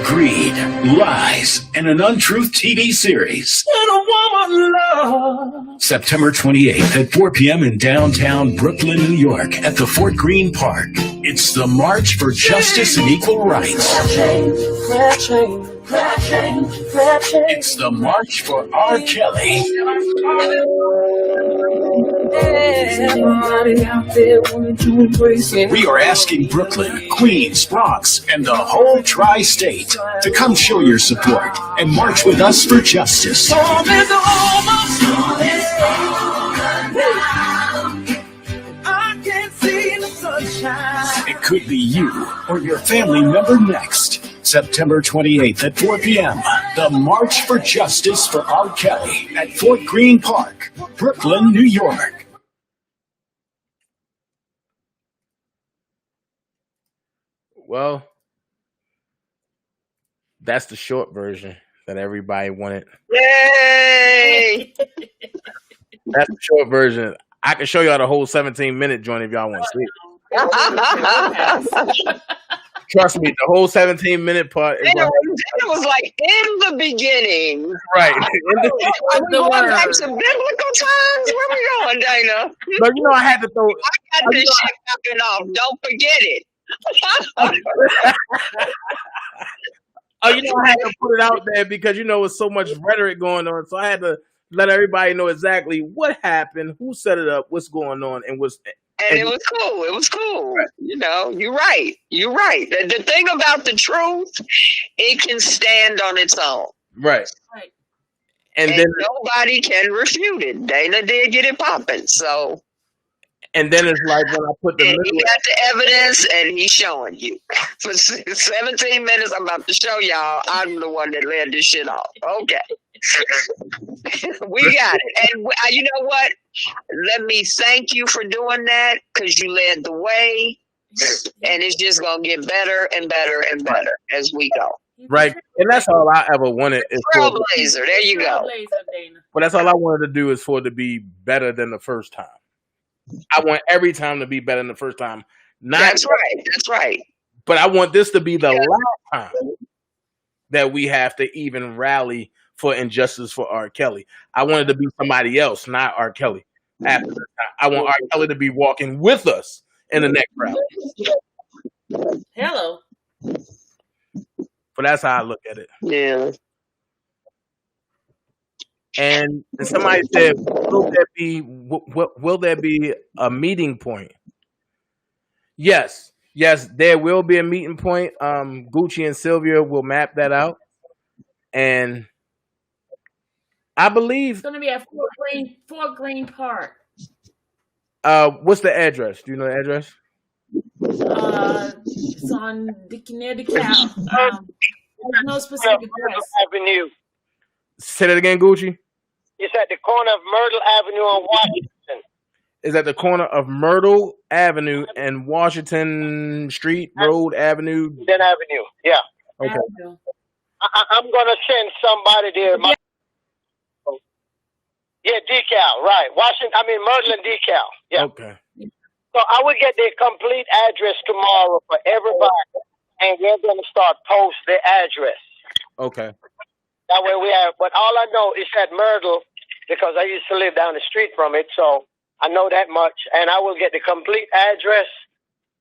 Greed, Lies, and an Untruth TV series. And a woman love. September 28th at 4 p.m. in downtown Brooklyn, New York at the Fort Greene Park. It's the March for Justice and Equal Rights. It's the March for R. Kelly. We are asking Brooklyn, Queens, Bronx, and the whole tri-state to come show your support and march with us for justice. It could be you or your family member next. September 28th at 4 p.m. The March for Justice for R. Kelly at Fort Greene Park, Brooklyn, New York. Well, that's the short version that everybody wanted. Yay! That's the short version. I can show y'all the whole 17-minute joint if y'all want to see it. Trust me, the whole 17-minute part. It was like in the beginning. Right. Are we going back to biblical times? Where we going, Dana? But you know, I had to throw. I got this shit popping off. Don't forget it. Oh, you know, I had to put it out there because you know with so much rhetoric going on, so I had to let everybody know exactly what happened, who set it up, what's going on, and what's. And it was cool. It was cool. Right. You know, you're right. You're right. The thing about the truth, it can stand on its own. Right. Right. And then nobody can refute it. Dana did get it popping. So. And then it's like when I put the And middle. he got the evidence, and he's showing you. For 17 minutes, I'm about to show y'all I'm the one that led this shit off. Okay. We got it. And you know what? Let me thank you for doing that, because you led the way. And it's just going to get better and better and better as we go. Right. And that's all I ever wanted. Is Trailblazer. There you go. But that's all I wanted to do is for it to be better than the first time. I want every time to be better than the first time. That's right. That's right. But I want this to be the last time that we have to even rally for injustice for R. Kelly. I want it to be somebody else, not R. Kelly. After this time, I want R. Kelly to be walking with us in the next rally. Hello. But that's how I look at it. Yeah. And somebody said, will there be a meeting point? Yes, there will be a meeting point. Gucci and Sylvia will map that out, and I believe It's going to be at Fort Greene Park. What's the address? Do you know the address? It's on near DeKalb. There's no specific address. Avenue. Say that again, Gucci. It's at the corner of Myrtle Avenue on Washington. Is at the corner of Myrtle Avenue and Washington Street Road Avenue. Washington Avenue. Yeah. Okay. I'm gonna send somebody there. Yeah, DeKalb, right? Myrtle and DeKalb. Yeah. Okay. So I will get the complete address tomorrow for everybody, and we're gonna start post the address. Okay. That way we have, but all I know is at Myrtle, because I used to live down the street from it, so I know that much. And I will get the complete address,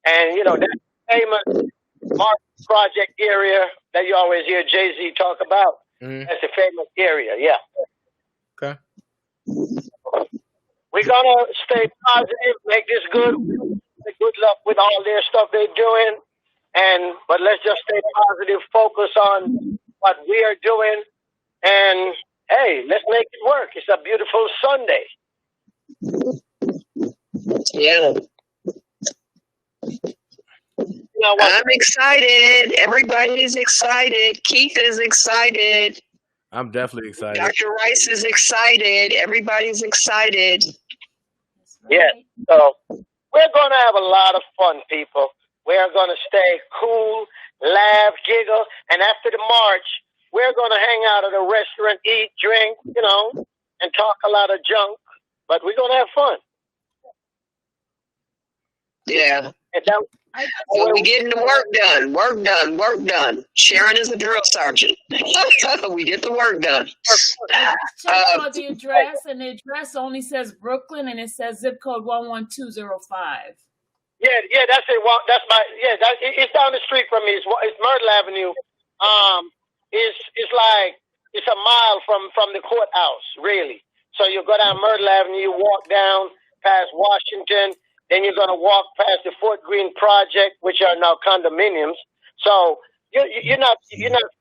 and that famous Mark Project area that you always hear Jay-Z talk about. Mm-hmm. That's a famous area, yeah. Okay. We're gonna stay positive, make this good. Good luck with all their stuff they're doing, but let's just stay positive, focus on what we are doing. And hey, let's make it work. It's a beautiful Sunday. Yeah. I'm excited. Everybody is excited. Keith is excited. I'm definitely excited. Dr. Rice is excited. Everybody's excited. Yeah. So we're going to have a lot of fun, people. We are going to stay cool, laugh, giggle, and after the march, we're going to hang out at a restaurant, eat, drink, and talk a lot of junk, but we're going to have fun. Yeah. And so we're getting the work done. Sharon is the drill sergeant. We get the work done. Check out the address, and the address only says Brooklyn, and it says zip code 11205. Yeah, that's it. Well, it's down the street from me. It's Myrtle Avenue. It's a mile from the courthouse, really. So you go down Myrtle Avenue, you walk down past Washington, then you're going to walk past the Fort Greene Project, which are now condominiums. So you're not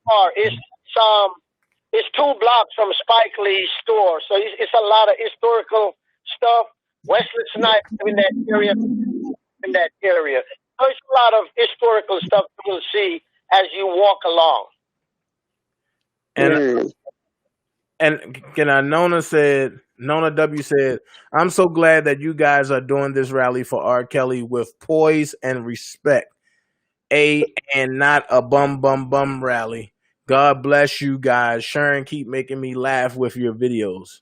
far. It's 2 blocks from Spike Lee's store. So it's a lot of historical stuff. Wesley Snipes in that area. So it's a lot of historical stuff you'll see as you walk along. And Nona W said, I'm so glad that you guys are doing this rally for R. Kelly with poise and respect. And not a bum rally. God bless you guys. Sharon, keep making me laugh with your videos.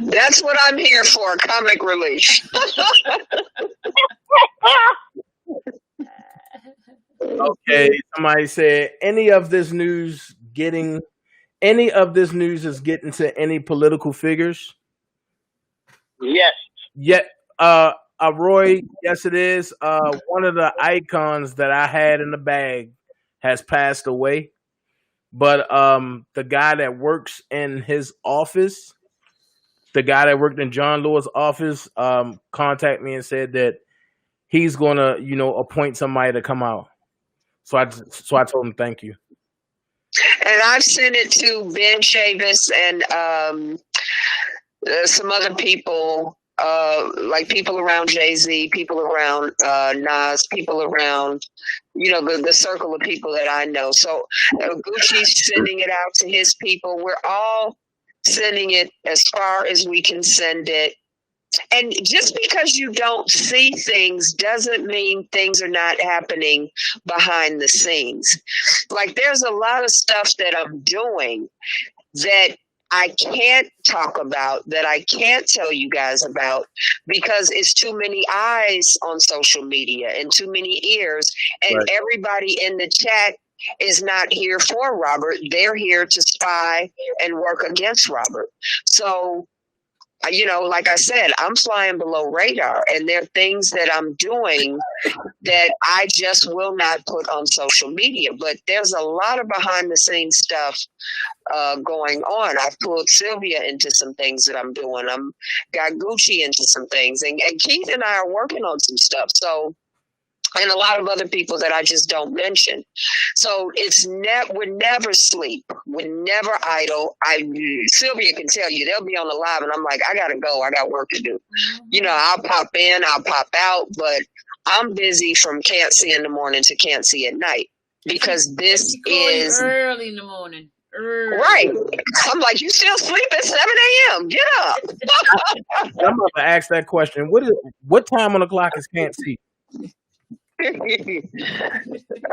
That's what I'm here for, comic relief. Okay, somebody said any of this news is getting to any political figures? Yes. Roy, yes it is. One of the icons that I had in the bag has passed away. But the guy that works in his office, the guy that worked in John Lewis' office, contacted me and said that he's gonna, appoint somebody to come out. So I told him thank you. And I've sent it to Ben Chavis and some other people, like people around Jay-Z, people around Nas, people around, the circle of people that I know. So Gucci's sending it out to his people. We're all sending it as far as we can send it. And just because you don't see things doesn't mean things are not happening behind the scenes. Like there's a lot of stuff that I'm doing that I can't talk about, that I can't tell you guys about, because it's too many eyes on social media and too many ears. And Right. everybody in the chat is not here for Robert. They're here to spy and work against Robert. So, like I said, I'm flying below radar, and there are things that I'm doing that I just will not put on social media. But there's a lot of behind the scenes stuff going on. I've pulled Sylvia into some things that I'm doing. I'm got Gucci into some things, and Keith and I are working on some stuff. So, and a lot of other people that I just don't mention. So we're never sleep. We're never idle. Sylvia can tell you, they'll be on the live and I'm like, I gotta go. I got work to do. I'll pop in, I'll pop out, but I'm busy from can't see in the morning to can't see at night, because this is early in the morning. Early. Right. I'm like, you still sleep at 7 a.m. Get up. I'm about to ask that question. What time on the clock is can't see? Or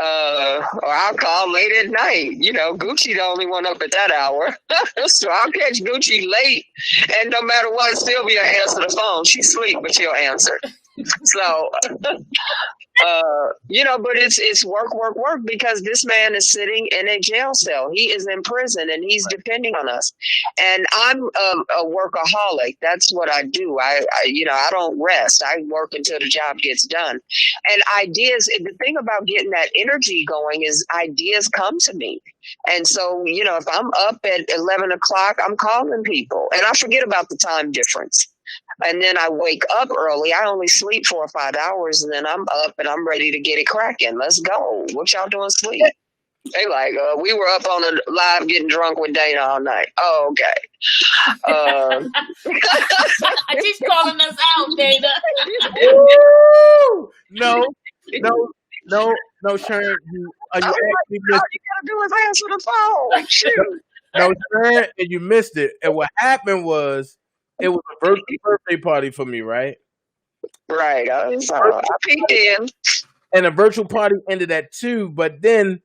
I'll call late at night. Gucci the only one up at that hour. So I'll catch Gucci late, and no matter what, Sylvia answer the phone. She sleep, but she'll answer. So, but it's work, because this man is sitting in a jail cell. He is in prison and he's depending on us. And I'm a workaholic. That's what I do. I don't rest. I work until the job gets done. And ideas, the thing about getting that energy going is ideas come to me. And so, if I'm up at 11 o'clock, I'm calling people, and I forget about the time difference. And then I wake up early. I only sleep 4 or 5 hours, and then I'm up and I'm ready to get it cracking. Let's go. What y'all doing sleep? They like, we were up on a live getting drunk with Dana all night. Oh, okay. She's calling us out, Dana. No, Sharon. All you gotta do is answer the phone. Shoot. No, Sharon, and you missed it. And what happened was, it was a virtual birthday party for me, right? Right. I peeked in. And a virtual party ended at 2, but then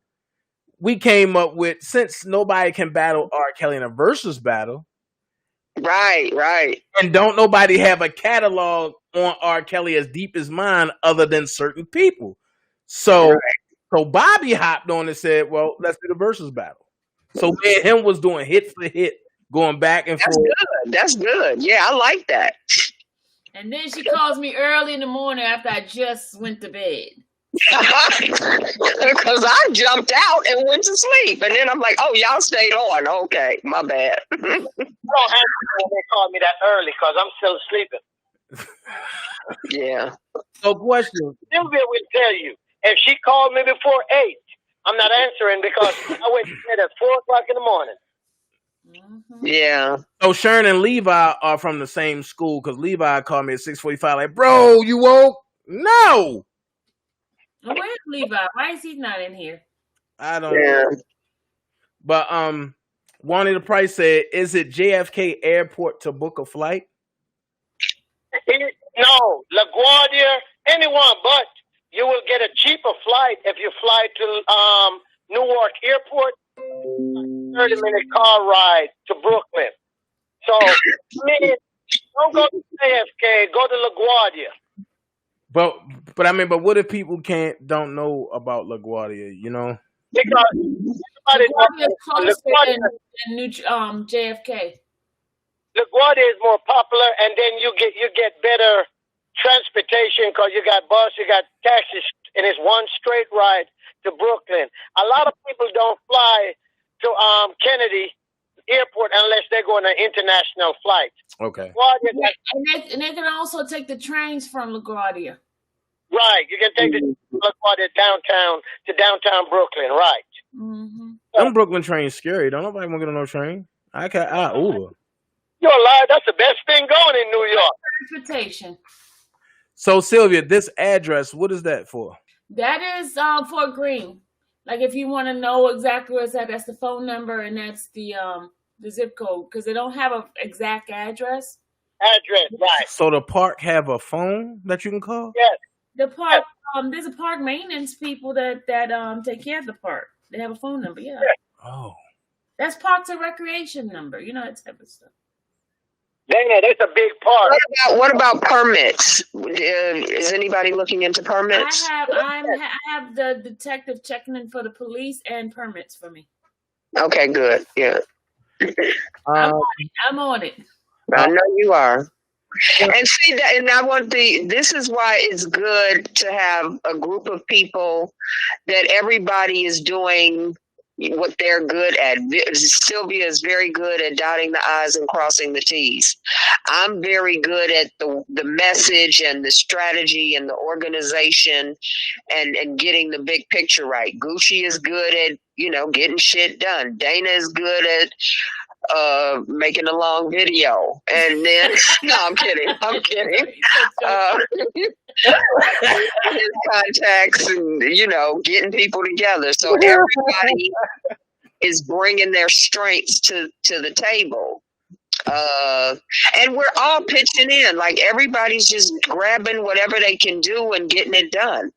we came up with, since nobody can battle R. Kelly in a versus battle. Right. And don't nobody have a catalog on R. Kelly as deep as mine other than certain people. So Bobby hopped on and said, well, let's do the versus battle. So me and him was doing hit for hit, going back and forth. That's good. Yeah, I like that. And then she calls me early in the morning after I just went to bed. Because I jumped out and went to sleep. And then I'm like, oh, y'all stayed on. Okay, my bad. I don't answer when they call me that early because I'm still sleeping. Yeah. So question. Sylvia will tell you, if she called me before 8, I'm not answering because I went to bed at 4 o'clock in the morning. Yeah. So Sharon and Levi are from the same school, because Levi called me at 6:45. Like, bro, you woke? No. Where's Levi? Why is he not in here? I don't know. But Juanita Price said, "Is it JFK Airport to book a flight?" No, LaGuardia, anyone, but you will get a cheaper flight if you fly to Newark Airport. 30-minute car ride to Brooklyn. So, don't go to JFK, go to LaGuardia. But what if people don't know about LaGuardia, Because everybody knows than JFK. LaGuardia is more popular, and then you get better transportation because you got bus, you got taxis, and it's one straight ride to Brooklyn. A lot of people don't fly to Kennedy Airport unless they're going on an international flight. Okay. And they can also take the trains from LaGuardia. Right. You can take the LaGuardia downtown to downtown Brooklyn. Right. Mm-hmm. Them Brooklyn trains scary. Don't nobody want to get on no train. I Uber. You're alive. That's the best thing going in New York. Transportation. So Sylvia, this address, what is that for? That is Fort Greene. Like if you want to know exactly where it's at, that's the phone number and that's the zip code because they don't have an exact address. Right. So the park have a phone that you can call? Yes. The park, there's a park maintenance people that take care of the park. They have a phone number, yeah. Oh. That's Parks and Recreation number, you know, that type of stuff. Dana, that's a big park. What about permits? Is anybody looking into permits? I have the detective checking in for the police and permits for me. Okay, good. Yeah. I'm on it. I know you are. And see that, and I want this is why it's good to have a group of people that everybody is doing what they're good at. Sylvia is very good at dotting the I's and crossing the T's. I'm very good at the message and the strategy and the organization and getting the big picture right. Gucci is good at, getting shit done. Dana is good at making a long video, and then no, I'm kidding. His contacts and getting people together. So everybody is bringing their strengths to the table. And we're all pitching in, like everybody's just grabbing whatever they can do and getting it done.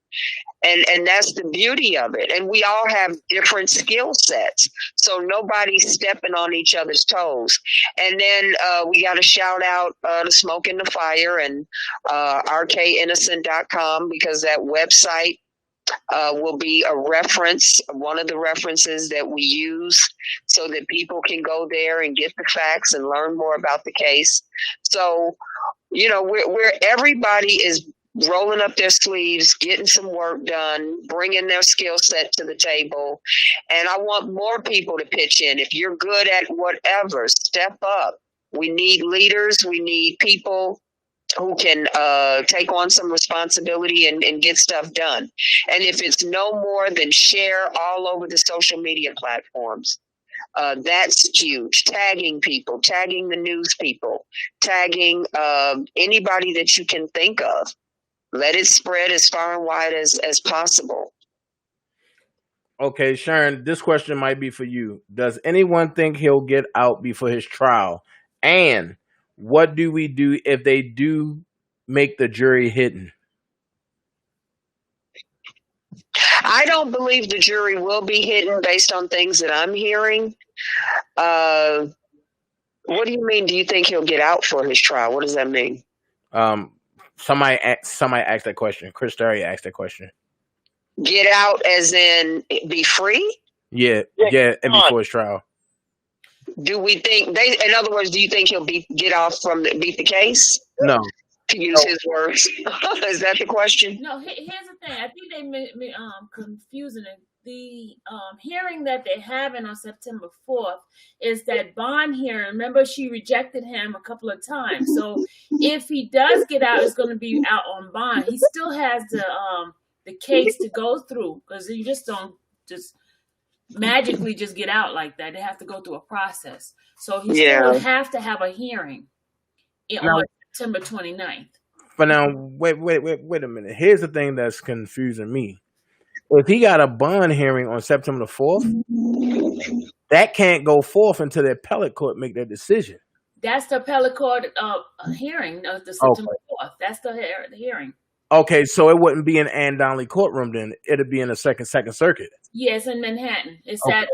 And that's the beauty of it. And we all have different skill sets. So nobody's stepping on each other's toes. And then we got to shout out to Smoke in the Fire and rkinnocent.com, because that website will be a reference, one of the references that we use so that people can go there and get the facts and learn more about the case. So, where everybody is rolling up their sleeves, getting some work done, bringing their skill set to the table. And I want more people to pitch in. If you're good at whatever, step up. We need leaders. We need people who can take on some responsibility and get stuff done. And if it's no more than share all over the social media platforms, that's huge. Tagging people, tagging the news people, tagging anybody that you can think of. Let it spread as far and wide as possible. Okay, Sharon, this question might be for you. Does anyone think he'll get out before his trial? And what do we do if they do make the jury hidden? I don't believe the jury will be hidden based on things that I'm hearing. What do you mean? Do you think he'll get out for his trial? What does that mean? Somebody asked that question. Chris Terry asked that question. Get out as in be free? Yeah, and before his trial. Do we think in other words, do you think he'll get off from beat the case? No. To use his words. Is that the question? No, here's the thing. I think they confusing it. The hearing that they're having on September 4th is that bond hearing. Remember, she rejected him a couple of times. So if he does get out, it's going to be out on bond. He still has the case to go through, because you just don't just magically just get out like that. They have to go through a process. So he still would have to have a hearing on September 29th. But now, wait a minute. Here's the thing that's confusing me. If he got a bond hearing on September 4th, that can't go forth until the appellate court make their decision. That's the appellate court hearing of the September 4th. That's the hearing. Okay, so it wouldn't be in Ann Donnelly courtroom then. It'd be in the Second Circuit. Yes, in Manhattan. It's at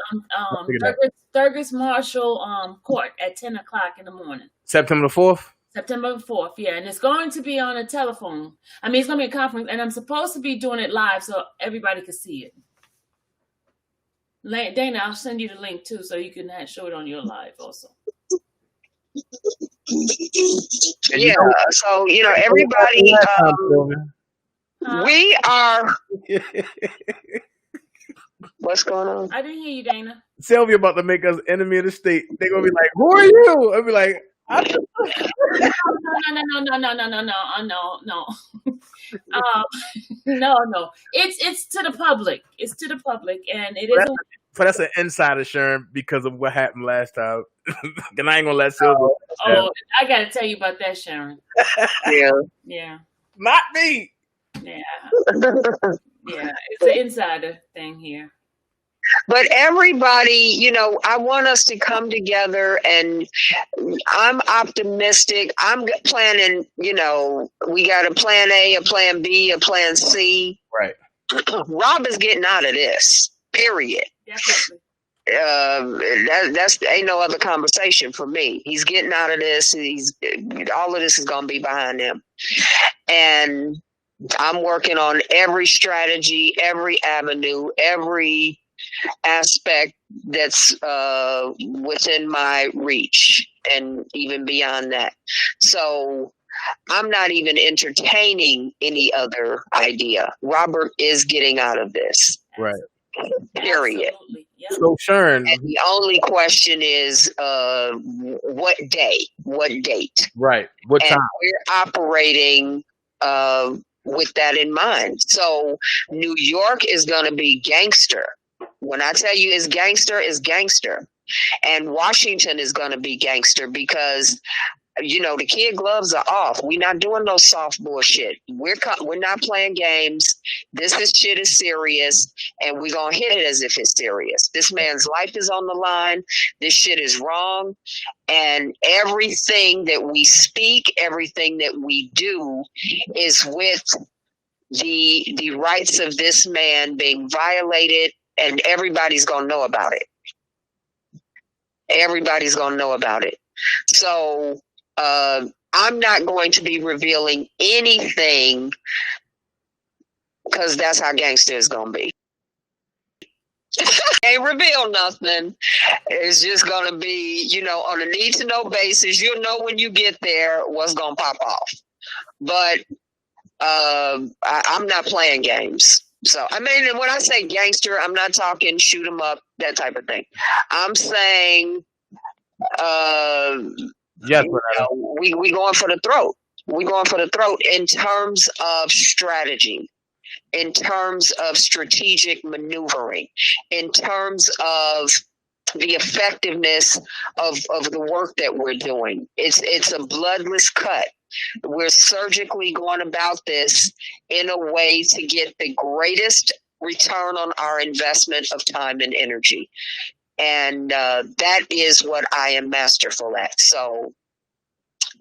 Thurgood Marshall Court at 10 o'clock in the morning. September 4th? September 4th, yeah. And it's going to be on a telephone. I mean, it's going to be a conference, and I'm supposed to be doing it live so everybody can see it. Dana, I'll send you the link, too, so you can show it on your live also. Yeah, so, everybody, we are... What's going on? I didn't hear you, Dana. Sylvia about to make us enemy of the state. They're going to be like, who are you? I'll be like... No. No. It's to the public. It's to the public, and it is. But that's an insider, Sharon, because of what happened last time. And I ain't gonna let Silver. Oh, I gotta tell you about that, Sharon. Yeah. Yeah. Not me. Yeah. Yeah. It's an insider thing here. But everybody, you know, I want us to come together, and I'm optimistic. I'm planning, you know, we got a plan A, a plan B, a plan C. Right. Rob is getting out of this, period. Definitely. That's ain't no other conversation for me. He's getting out of this. All of this is going to be behind him. And I'm working on every strategy, every avenue, every aspect that's within my reach, and even beyond that. So I'm not even entertaining any other idea. Robert is getting out of this. Right. Period. Absolutely. Yep. So Sharon, And the only question is what day, what date. right? What And time? we're operating with that in mind. So New York is going to be gangster. When I tell you it's gangster, it's gangster. And Washington is going to be gangster because, you know, the kid gloves are off. We're not doing no soft bullshit. We're not playing games. This shit is serious, and we're going to hit it as if it's serious. This man's life is on the line. This shit is wrong. And everything that we speak, everything that we do is with the rights of this man being violated, and everybody's going to know about it. Everybody's going to know about it. So I'm not going to be revealing anything because that's how gangster is going to be. Ain't reveal nothing. It's just going to be, you know, on a need to know basis. You'll know when you get there what's going to pop off. But I'm not playing games. So, I mean, when I say gangster, I'm not talking shoot 'em up, that type of thing. I'm saying Yes, we going for the throat. We going for the throat in terms of strategy, in terms of strategic maneuvering, in terms of the effectiveness of the work that we're doing. It's a bloodless cut. We're surgically going about this in a way to get the greatest return on our investment of time and energy. And that is what I am masterful at. So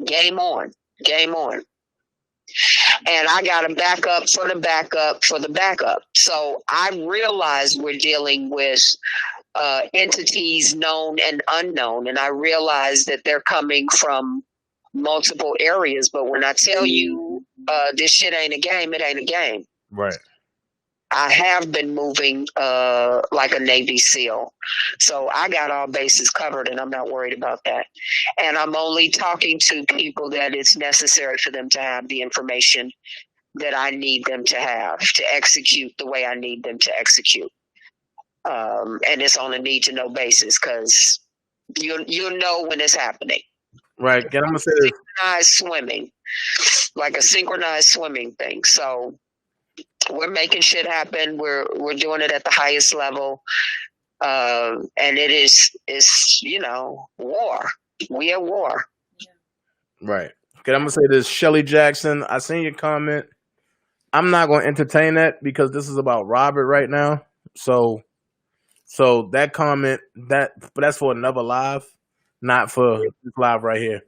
game on, game on. And I got a backup for the backup for the backup. So I realize we're dealing with entities known and unknown. And I realize that they're coming from multiple areas. But when I tell you this shit ain't a game, it ain't a game. right. I have been moving like a Navy SEAL. So I got all bases covered, and I'm not worried about that. And I'm only talking to people that it's necessary for them to have the information that I need them to have to execute the way I need them to execute. And it's on a need to know basis because you'll know when it's happening. Right. And I'm gonna say this. Synchronized swimming, like a synchronized swimming thing. So we're making shit happen. We're doing it at the highest level, and it is you know, war. We at war. Right. Okay, I'm gonna say this, Shelly Jackson. I seen your comment. I'm not gonna entertain that because this is about Robert right now. So that comment but that's for another live, not for this live right here.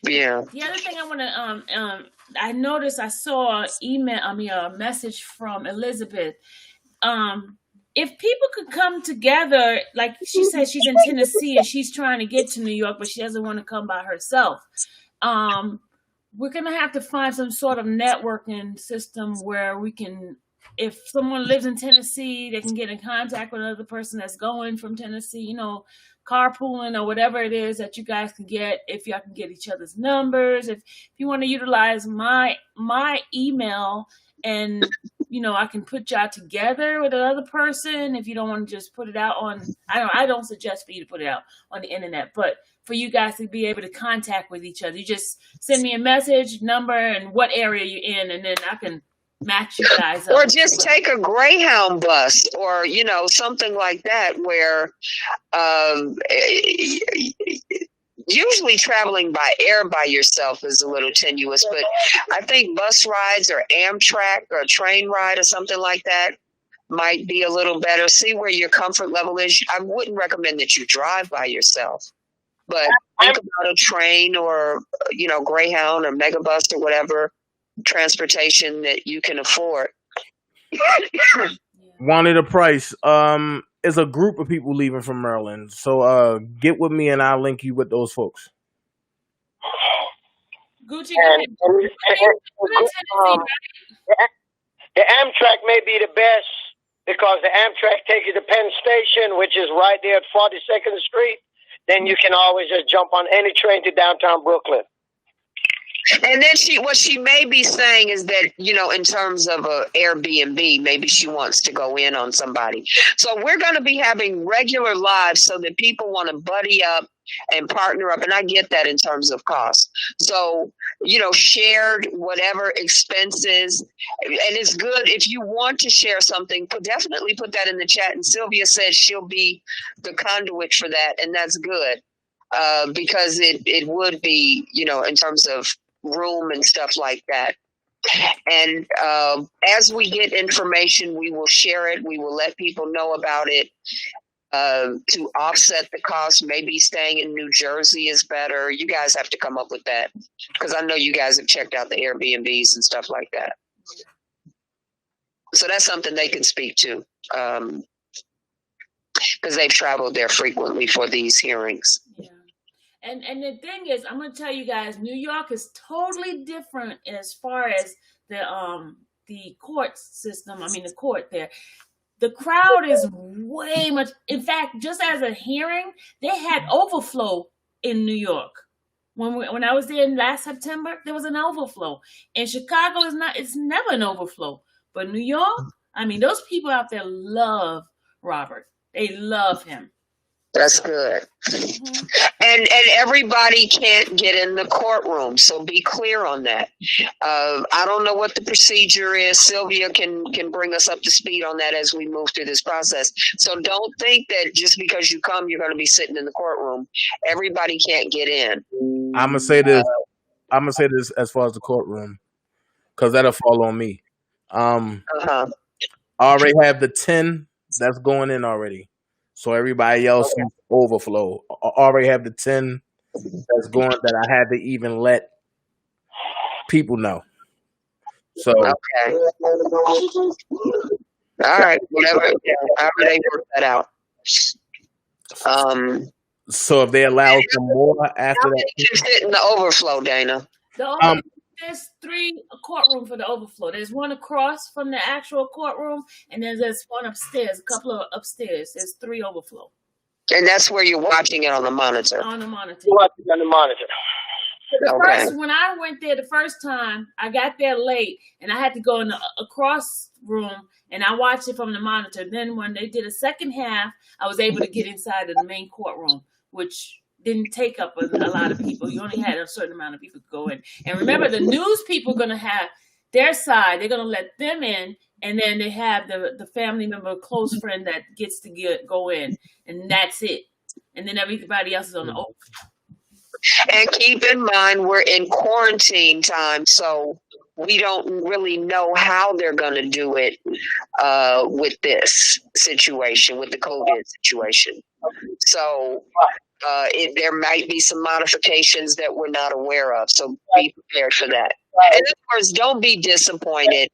Yeah. The other thing I want to I noticed I saw a message from Elizabeth. If people could come together, like she said, she's in Tennessee and she's trying to get to New York, but she doesn't want to come by herself. We're going to have to find some sort of networking system where we can, if someone lives in Tennessee, they can get in contact with another person that's going from Tennessee, you know, carpooling or whatever it is that you guys can get, if y'all can get each other's numbers, if you want to utilize my email and, you know, I can put y'all together with another person. If you don't want to just put it out on, I don't suggest for you to put it out on the internet, but for you guys to be able to contact with each other, you just send me a message, number, and what area you're in, and then I can match you guys up. Or just take a Greyhound bus, or something like that, where usually traveling by air by yourself is a little tenuous, but I think bus rides or Amtrak or a train ride or something like that might be a little better. See where your comfort level is. I wouldn't recommend that you drive by yourself, but think about a train or, Greyhound or Megabus or whatever transportation that you can afford. Wanted a price. Is a group of people leaving from Maryland. So get with me and I'll link you with those folks. Gucci, the Amtrak may be the best because the Amtrak takes you to Penn Station, which is right there at 42nd Street. Then you can always just jump on any train to downtown Brooklyn. And then what she may be saying is that, in terms of a Airbnb, maybe she wants to go in on somebody. So we're going to be having regular lives so that people want to buddy up and partner up. And I get that in terms of cost. So, shared whatever expenses. And it's good if you want to share something, definitely put that in the chat. And Sylvia says she'll be the conduit for that. And that's good because it would be, in terms of room and stuff like that. And as we get information, we will share it. We will let people know about it to offset the cost. Maybe staying in New Jersey is better. You guys have to come up with that because I know you guys have checked out the Airbnbs and stuff like that. So that's something they can speak to because they've traveled there frequently for these hearings. Yeah. And the thing is, I'm going to tell you guys, New York is totally different as far as the court system. I mean, the court there. The crowd is way much. In fact, just as a hearing, they had overflow in New York. When I was there last September, there was an overflow. In Chicago, it's never an overflow. But New York, I mean, those people out there love Robert. They love him. That's good. Mm-hmm. And everybody can't get in the courtroom, so be clear on that. I don't know what the procedure is. Sylvia can bring us up to speed on that as we move through this process. So don't think that just because you come, you're going to be sitting in the courtroom. Everybody can't get in. I'm gonna say this. As far as the courtroom, because that'll fall on me. I already have the 10 that's going in already. So everybody else overflow. I already have the 10 that's going that I had to even let people know. So okay. All right. Whatever. However they work that out. So if they allow some more after that, you sit in the overflow, Dana. There's 3 courtroom for the overflow. There's one across from the actual courtroom, and then there's one upstairs, a couple of upstairs. There's 3 overflow. And that's where you're watching it on the monitor. On the monitor. You're watching on the monitor. When I went there the first time, I got there late, and I had to go in the across room, and I watched it from the monitor. Then when they did a second half, I was able to get inside of the main courtroom, which didn't take up a lot of people. You only had a certain amount of people go in. And remember, the news people are going to have their side. They're going to let them in, and then they have the family member, close friend that gets to go in, and that's it. And then everybody else is on the open. And keep in mind, we're in quarantine time, so we don't really know how they're going to do it with this situation, with the COVID situation. So there might be some modifications that we're not aware of. So be prepared for that. And of course, don't be disappointed.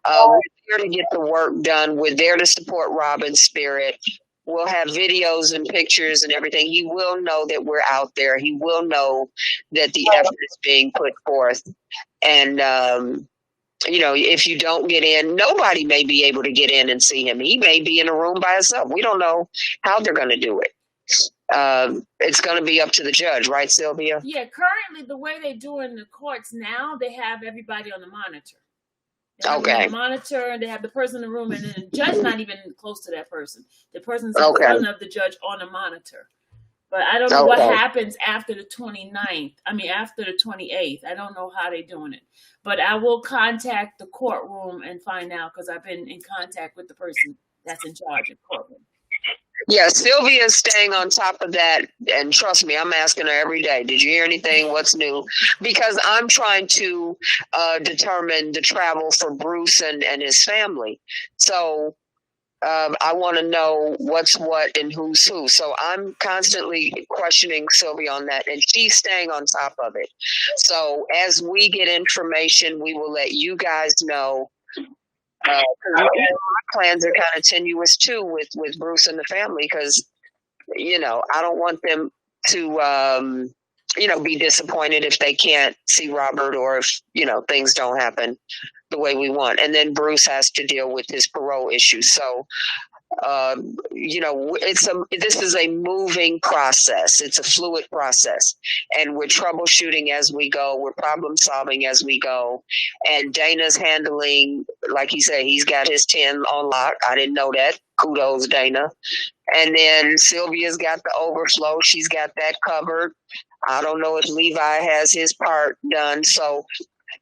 We're here to get the work done. We're there to support Robin's spirit. We'll have videos and pictures and everything. He will know that we're out there. He will know that the effort is being put forth. And, if you don't get in, nobody may be able to get in and see him. He may be in a room by himself. We don't know how they're going to do it. It's going to be up to the judge, right, Sylvia? Yeah, currently the way they do in the courts now, they have everybody on the monitor. Okay. The monitor, they have the person in the room, and then the judge not even close to that person. The person's in front of the judge on the monitor. But I don't know what Okay. happens after the 29th. I mean, after the 28th. I don't know how they're doing it. But I will contact the courtroom and find out because I've been in contact with the person that's in charge of the courtroom. Yeah, Sylvia's staying on top of that, and trust me, I'm asking her every day, did you hear anything? What's new? Because I'm trying to determine the travel for Bruce and his family. So I want to know what's what and who's who. So I'm constantly questioning Sylvia on that, and she's staying on top of it. So as we get information, we will let you guys know. My plans are kind of tenuous too with Bruce and the family because, I don't want them to, be disappointed if they can't see Robert or if, things don't happen the way we want. And then Bruce has to deal with his parole issue. So, this is a moving process. It's a fluid process, and we're troubleshooting as we go. We're problem solving as we go. And Dana's handling, like he said, he's got his 10 on lock. I didn't know that. Kudos, Dana. And then Sylvia's got the overflow. She's got that covered. I don't know if Levi has his part done. So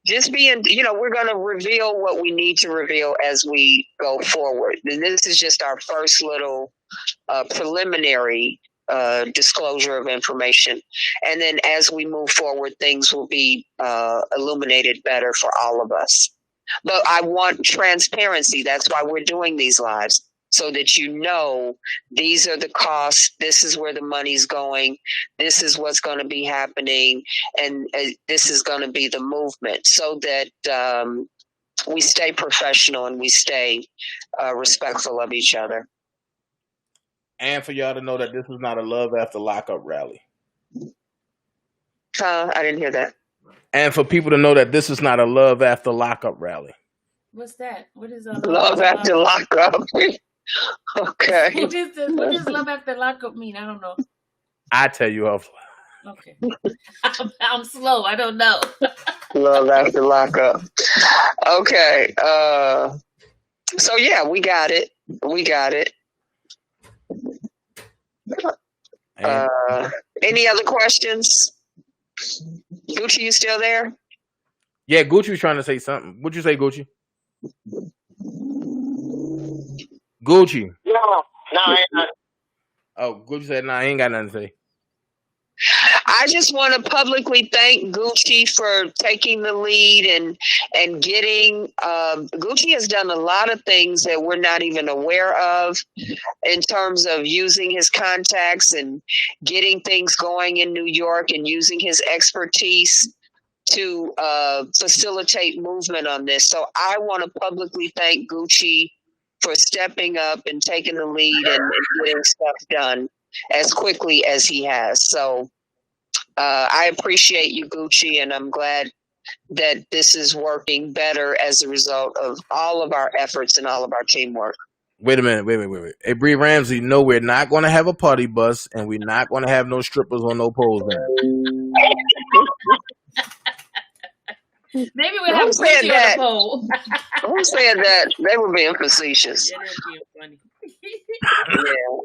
just being, we're going to reveal what we need to reveal as we go forward. And this is just our first little preliminary disclosure of information. And then as we move forward, things will be illuminated better for all of us. But I want transparency. That's why we're doing these lives. So that these are the costs, this is where the money's going, this is what's going to be happening, and this is going to be the movement, so that we stay professional and we stay respectful of each other. And for y'all to know that this is not a Love After Lockup rally. I didn't hear that. And for people to know that this is not a Love After Lockup rally. What's that? What is Love After Lockup? Okay. What does Love After Lockup mean? I don't know. I tell you off. Okay. I'm slow. I don't know. Love After Lockup. Okay. So yeah, we got it. Any other questions? Gucci, you still there? Yeah, Gucci was trying to say something. What'd you say, Gucci? Gucci. No, I ain't not. Oh, Gucci said, I ain't got nothing to say. I just want to publicly thank Gucci for taking the lead and getting, Gucci has done a lot of things that we're not even aware of in terms of using his contacts and getting things going in New York and using his expertise to facilitate movement on this. So I want to publicly thank Gucci for stepping up and taking the lead and getting stuff done as quickly as he has. So I appreciate you, Gucci, and I'm glad that this is working better as a result of all of our efforts and all of our teamwork. Wait a minute. Wait. Hey, Bree Ramsey, no, we're not going to have a party bus, and we're not going to have no strippers on no poles. Maybe we'll have Gucci on the pole. Who said that? They were being facetious. Yeah, they were being funny. Yeah.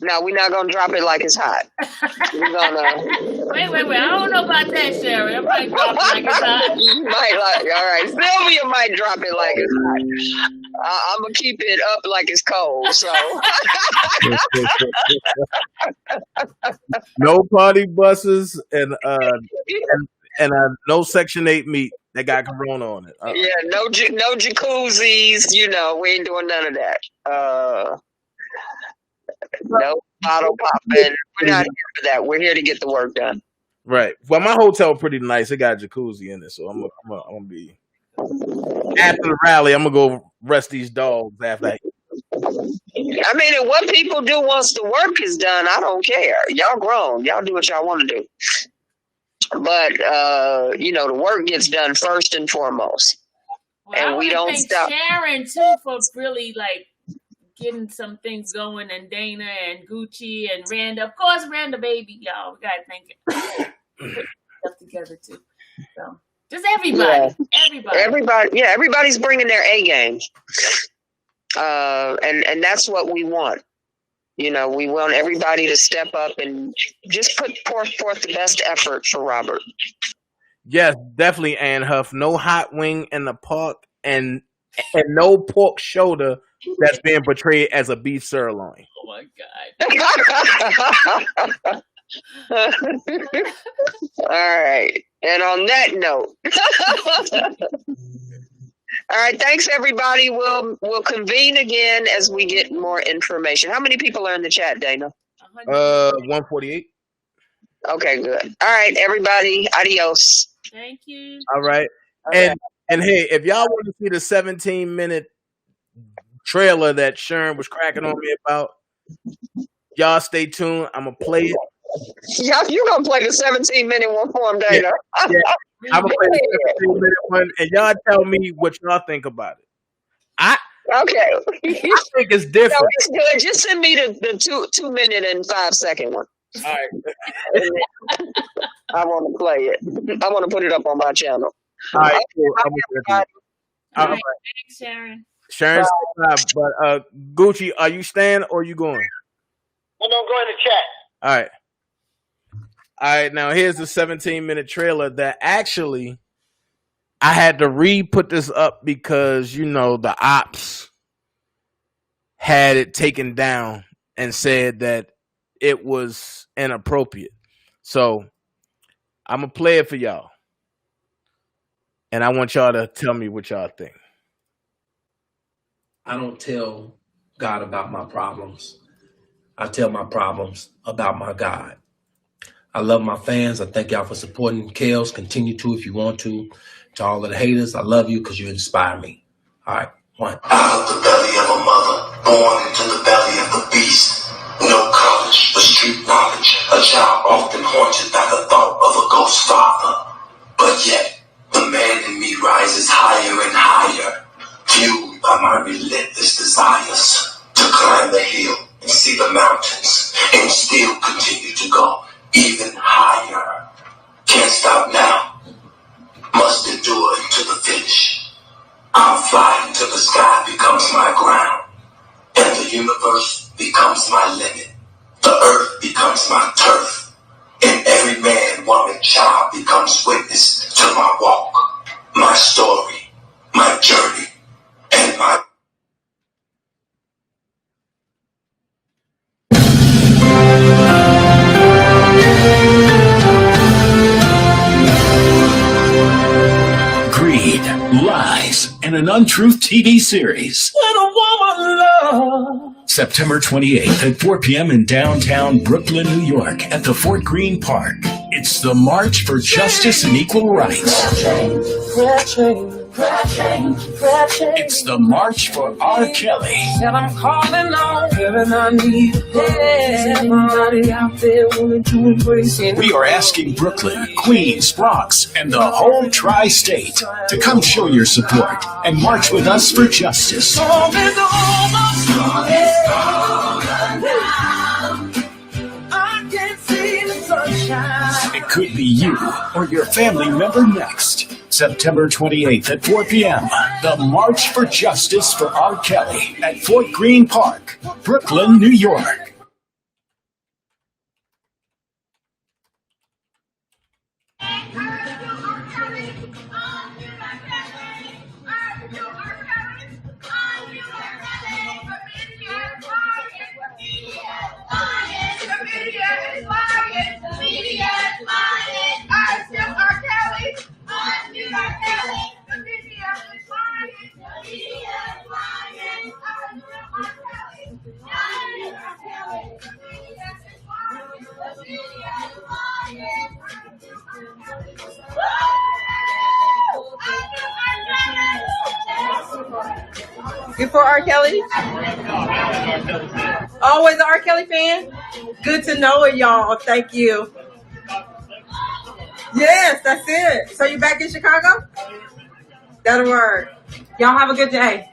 No, we're not gonna drop it like it's hot. We're gonna wait. I don't know about that, Sharon. I might drop it like it's hot. All right. Sylvia might drop it like it's hot. I'm gonna keep it up like it's cold. So no party buses and no Section 8 meat that got Corona on it. Yeah, no jacuzzis. We ain't doing none of that. No bottle popping. We're not here for that. We're here to get the work done. Right. Well, my hotel pretty nice. It got a jacuzzi in it, so I'm gonna be after the rally. I'm gonna go rest these dogs after that. I mean, if what people do once the work is done, I don't care. Y'all grown. Y'all do what y'all want to do. But the work gets done first and foremost, well, and we don't stop. Sharon too for really getting some things going, and Dana and Gucci and Randa. Of course, Randa, baby, y'all. We gotta thank it. Put stuff together too. So just everybody. Yeah, everybody's bringing their A game, and that's what we want. we want everybody to step up and just put forth the best effort for Robert. Yes, definitely, Ann Huff. No hot wing in the park, and no pork shoulder that's being portrayed as a beef sirloin. Oh my God. All right. And on that note, all right. Thanks, everybody. We'll convene again as we get more information. How many people are in the chat, Dana? 148. Okay, good. All right, everybody. Adios. Thank you. All right. And hey, if y'all want to see the 17-minute trailer that Sharon was cracking on me about, y'all stay tuned. I'm gonna play it. Yeah, you're gonna play the 17-minute one for him, Dana. Yeah. I'm gonna play the 17-minute one, and y'all tell me what y'all think about it. Okay. I think it's different. No, it's good. Just send me the 2 minute and 5 second one. All right. I want to play it. I want to put it up on my channel. All right. Cool. All right. Thanks, Sharon. Sharon's but Gucci, are you staying or are you going? I'm gonna go in the chat. All right. Now here's the 17-minute trailer that actually I had to re-put this up because the ops had it taken down and said that it was inappropriate. So I'm gonna play it for y'all, and I want y'all to tell me what y'all think. I don't tell God about my problems. I tell my problems about my God. I love my fans. I thank y'all for supporting Kels. Continue to if you want to. To all of the haters, I love you because you inspire me. All right, one. Out of the belly of a mother, born into the belly of the beast. No college, but street knowledge. A child often haunted by the thought of a ghost father. But yet, the man in me rises higher and higher, fueled by my relentless desires to climb the hill and see the mountains and still continue to go even higher. Can't stop now. Must endure until the finish. I'll fly until the sky becomes my ground, and the universe becomes my limit. The earth becomes my turf, and every man, woman, child becomes witness to my walk, my story, my journey, and my... Greed, lies, and an untruth TV series. When a woman loves. September 28th at 4 p.m. in downtown Brooklyn, New York at the Fort Greene Park. It's the March for Justice and Equal Rights. It's the March for R. Kelly. And I'm calling on heaven, I need everybody out there willing to embrace it. We are asking Brooklyn, Queens, Bronx, and the whole tri-state to come show your support and march with us for justice. Song is over. I can see the sunshine. It could be you or your family member next. September 28th at 4 p.m. The March for Justice for R. Kelly at Fort Greene Park, Brooklyn, New York. You for R. Kelly? Always an R. Kelly fan? Good to know it, y'all. Thank you. Yes, that's it. So you back in Chicago? That'll work. Y'all have a good day.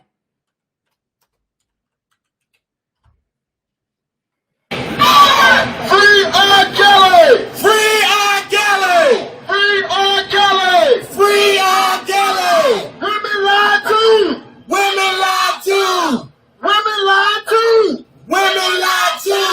Free R. Kelly! Free R. Kelly! Free R. Kelly! Free R. Kelly! Women lie too! Women lie too! Women lie too! Women lie too!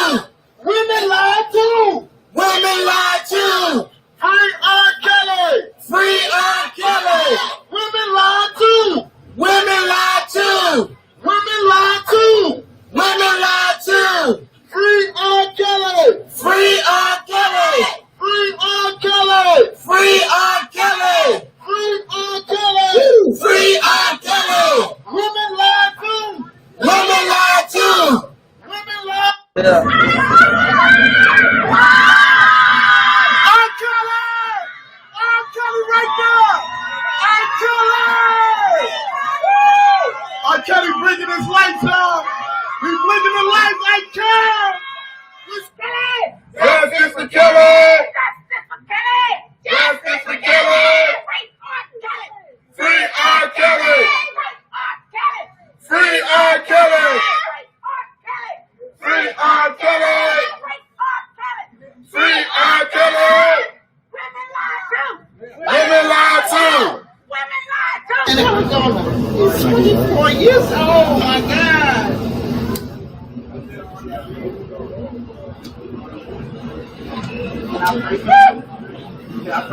Women lie too. Free R. Kelly. Free R. Kelly. Women lie too. Women lie too. Women lie too. Women lie too. Free R. Kelly. Free R. Kelly. Free R. Kelly. Free R. Kelly. Free R. Kelly. Free R. Kelly. Women lie too. Women lie too. Women lie. Yeah. R. Kelly. R. Kelly right there. R. Kelly. R. Kelly bringing his lights on. He's bringing the lights. R. Kelly. Justice for Kelly. Justice for Kelly. Free R. Kelly. Free R. Kelly. Free R. Kelly. Free R. Kelly. Women lie too. And it was on. He's 24 years old. Oh my God. Can I pray? Can I pray?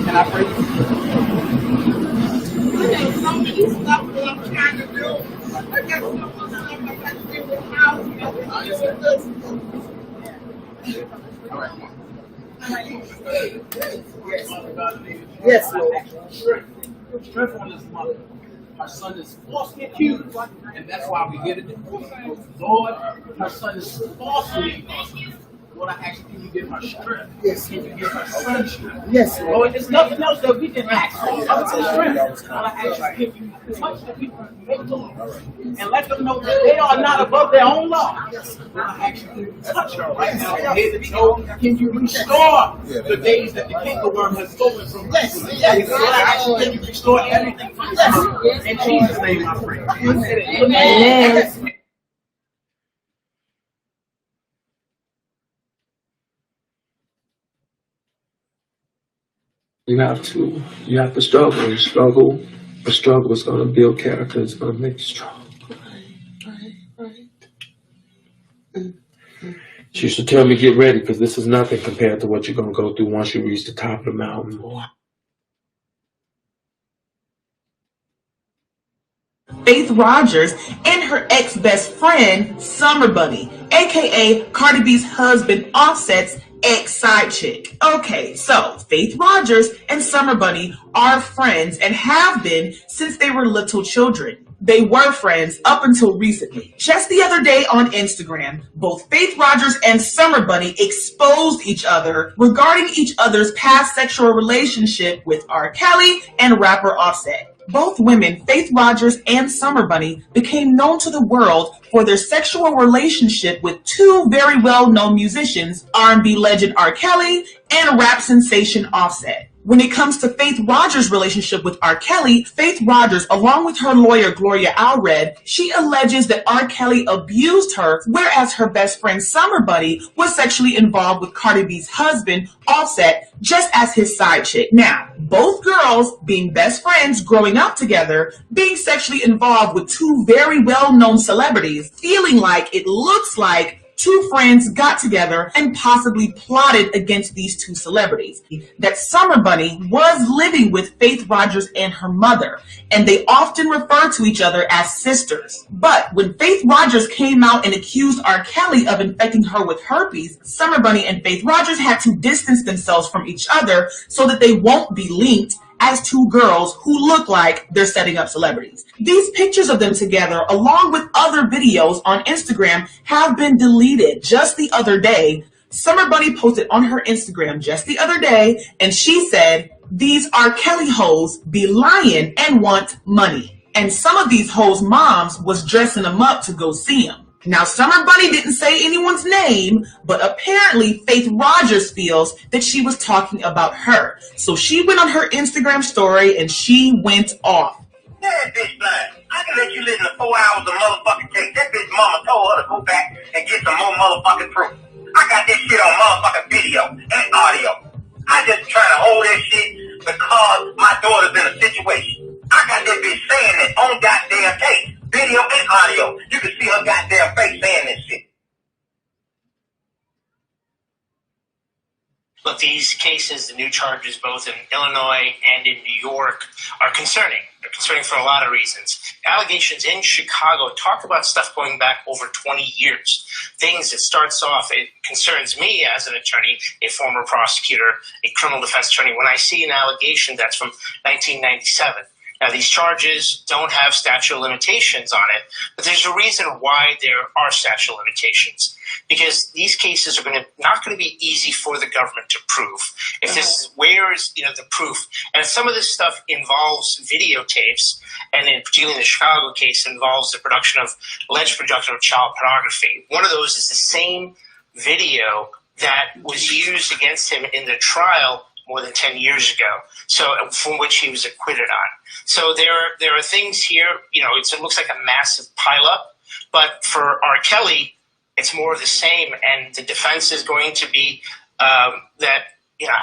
Can I pray? There's so many stuff that I'm trying to do. I got so much stuff I got to do with house. All right. Yes, Lord. Strength on this mother. Her son is falsely accused, and that's why we get it. Lord, her son is falsely accused. Lord, I ask you, can you give her strength? Yes. Can you give her son strength? Yes, Lord. There's nothing else that we can ask for other than strength. Lord, I ask you, can you touch the people and let them know that they are not above their own law? Lord, I ask you, can you touch her right now from head to toe? Can you restore the days that the cankerworm has stolen from us? Lord, I ask you, can you restore everything from us? In Jesus' name I pray. Amen. You have to struggle. You struggle. The struggle is going to build character. It's going to make you strong. Right. She used to tell me, get ready, because this is nothing compared to what you're going to go through once you reach the top of the mountain. Faith Rogers and her ex-best friend, Summer Bunny, aka Cardi B's husband Offset's ex-side chick. Okay, so Faith Rogers and Summer Bunny are friends and have been since they were little children. They were friends up until recently. Just the other day on Instagram, both Faith Rogers and Summer Bunny exposed each other regarding each other's past sexual relationship with R. Kelly and rapper Offset. Both women, Faith Rogers and Summer Bunny, became known to the world for their sexual relationship with two very well-known musicians, R&B legend R. Kelly and rap sensation Offset. When it comes to Faith Rogers' relationship with R. Kelly, Faith Rogers, along with her lawyer Gloria Allred, she alleges that R. Kelly abused her, whereas her best friend Summer Bunny was sexually involved with Cardi B's husband, Offset, just as his side chick. Now, both girls, being best friends, growing up together, being sexually involved with two very well-known celebrities, feeling like it looks like two friends got together and possibly plotted against these two celebrities. That Summer Bunny was living with Faith Rogers and her mother, and they often refer to each other as sisters. But when Faith Rogers came out and accused R. Kelly of infecting her with herpes, Summer Bunny and Faith Rogers had to distance themselves from each other so that they won't be linked as two girls who look like they're setting up celebrities. These pictures of them together, along with other videos on Instagram, have been deleted. Just the other day, Summer Bunny posted on her Instagram just the other day, and she said, "These R. Kelly hoes be lying and want money." And some of these hoes' moms was dressing them up to go see him. Now, Summer Bunny didn't say anyone's name, but apparently Faith Rogers feels that she was talking about her. So she went on her Instagram story and she went off. That bitch blind. I can let you listen to 4 hours of motherfucking tape. That bitch mama told her to go back and get some more motherfucking proof. I got this shit on motherfucking video and audio. I just trying to hold that shit because my daughter's in a situation. I got that bitch saying it on goddamn tape. Video and audio. You can see her goddamn face saying this shit. Look, these cases, the new charges both in Illinois and in New York, are concerning. They're concerning for a lot of reasons. Allegations in Chicago talk about stuff going back over 20 years. Things that starts off, it concerns me as an attorney, a former prosecutor, a criminal defense attorney, when I see an allegation that's from 1997. Now, these charges don't have statute of limitations on it, but there's a reason why there are statute of limitations, because these cases are not going to be easy for the government to prove. If this is, where is the proof? And some of this stuff involves videotapes, and in particularly the Chicago case involves the alleged production of child pornography. One of those is the same video that was used against him in the trial more than 10 years ago, so from which he was acquitted on. So there are things here, it looks like a massive pileup, but for R. Kelly, it's more of the same, and the defense is going to be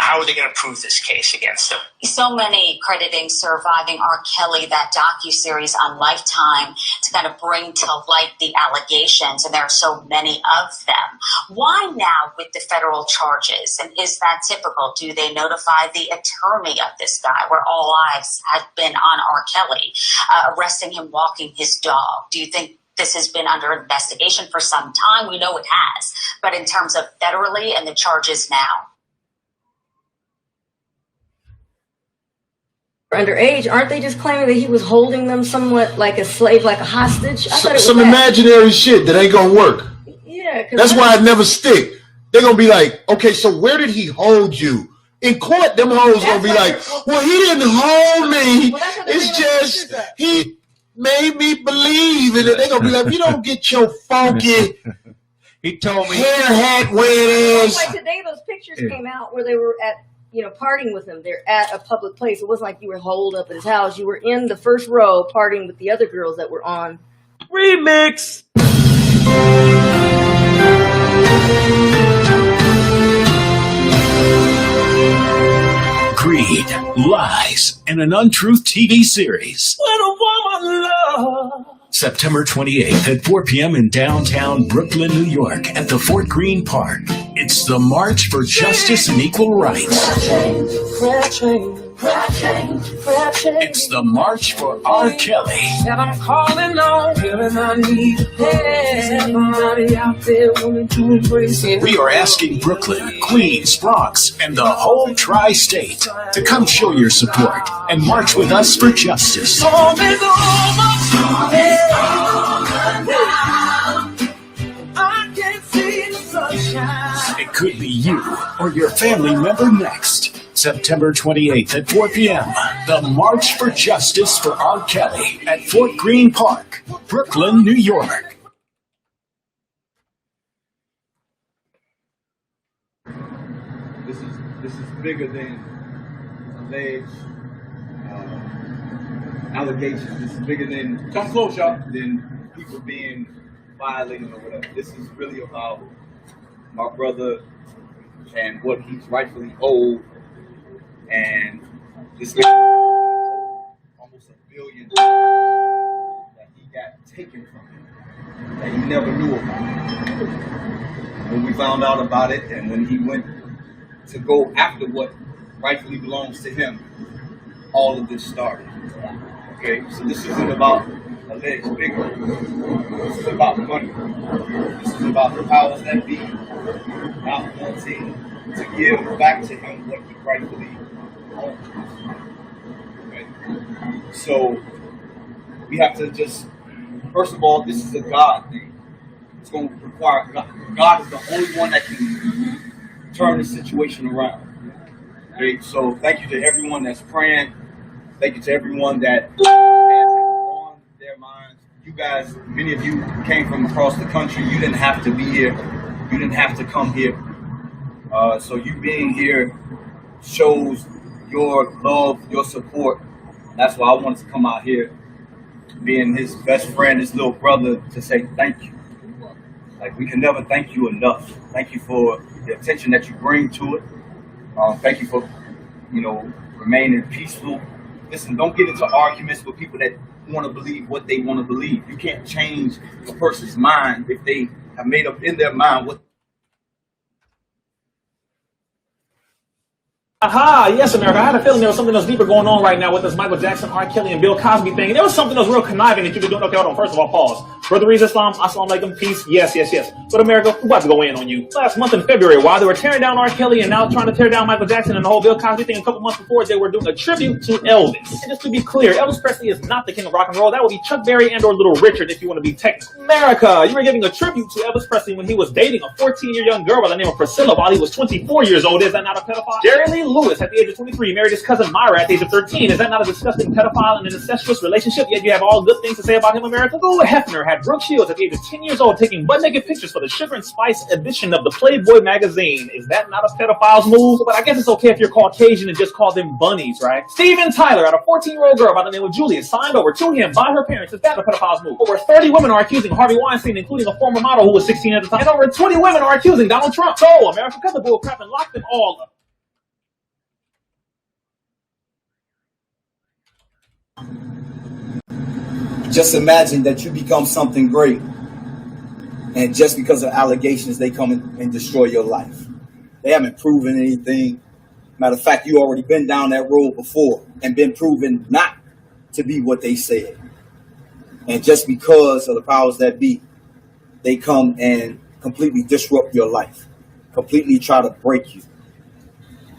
how are they going to prove this case against him? So many crediting Surviving R. Kelly, that docuseries on Lifetime, to kind of bring to light the allegations, and there are so many of them. Why now with the federal charges, and is that typical? Do they notify the attorney of this guy, where all eyes have been on R. Kelly, arresting him walking his dog? Do you think this has been under investigation for some time? We know it has, but in terms of federally and the charges now? Underage, aren't they just claiming that he was holding them somewhat like a slave, like a hostage? I thought it was some that. imaginary shit that ain't gonna work. Yeah, that's why it never stick. They're gonna be like, okay, so where did he hold you? In court, them hoes gonna be like, well, he didn't hold me. It's just he made me believe in it. They're gonna be like, you don't get your funky. He told me hair hat wearing ass. Like today, those pictures came out where they were at, partying with him. They're at a public place. It wasn't like you were holed up at his house. You were in the first row partying with the other girls that were on. Remix. Greed, lies, and an untruth TV series. When a woman loves. September 28th at 4 p.m. in downtown Brooklyn, New York at the Fort Greene Park. It's the March for Justice and Equal Rights. It's the March for R. Kelly. And I'm calling on feeling I need somebody out there willing to embrace it. We are asking Brooklyn, Queens, Bronx, and the whole tri-state to come show your support and march with us for justice. Storm is over. I can see the sunshine. It could be you or your family member next. September 28th at 4 p.m. The March for Justice for R. Kelly at Fort Greene Park, Brooklyn, New York. This is bigger than alleged allegations. This is bigger than than people being violated or whatever. This is really about my brother and what he's rightfully owed. And this is almost $1 billion that he got taken from him, that he never knew about. When we found out about it, and when he went to go after what rightfully belongs to him, all of this started. Okay, so this isn't about alleged bigger. This is about money. This is about the powers that be not wanting to give back to him what he rightfully owns. Okay? So we have to just, first of all, this is a God thing. It's going to require God. God is the only one that can turn the situation around. Okay? So thank you to everyone that's praying. Thank you to everyone that has it on their minds. You guys, many of you came from across the country. You didn't have to be here. You didn't have to come here. So you being here shows your love, your support. That's why I wanted to come out here, being his best friend, his little brother, to say thank you. Like, we can never thank you enough. Thank you for the attention that you bring to it. Thank you for, remaining peaceful. Listen, don't get into arguments with people that want to believe what they want to believe. You can't change a person's mind if they have made up in their mind what Aha, yes, America. I had a feeling there was something else deeper going on right now with this Michael Jackson, R. Kelly, and Bill Cosby thing. And there was something else real conniving that you could do. Okay, hold on. First of all, pause. Brotherese Islam, assalamu alaikum, peace. Yes. But America, we're about to go in on you. Last month in February, while they were tearing down R. Kelly and now trying to tear down Michael Jackson and the whole Bill Cosby thing, a couple months before, they were doing a tribute to Elvis. And just to be clear, Elvis Presley is not the king of rock and roll. That would be Chuck Berry and or Little Richard if you want to be technical. America, you were giving a tribute to Elvis Presley when he was dating a 14-year young girl by the name of Priscilla while he was 24 years old. Is that not a pedophile? Jerry Lee Lewis, at the age of 23, married his cousin Myra at the age of 13. Is that not a disgusting pedophile and an incestuous relationship? Yet you have all good things to say about him, America. Lou Hefner had Brooke Shields at the age of 10 years old taking butt-naked pictures for the Sugar and Spice edition of the Playboy magazine. Is that not a pedophile's move? But I guess it's okay if you're Caucasian and just call them bunnies, right? Steven Tyler had a 14-year-old girl by the name of Julia signed over to him by her parents. Is that a pedophile's move? Over 30 women are accusing Harvey Weinstein, including a former model who was 16 at the time. And over 20 women are accusing Donald Trump. So, America, cut the bull crap and lock them all up. Just imagine that you become something great, and just because of allegations, they come and destroy your life. They haven't proven anything. Matter of fact, you already been down that road before and been proven not to be what they said. And just because of the powers that be, they come and completely disrupt your life, completely try to break you.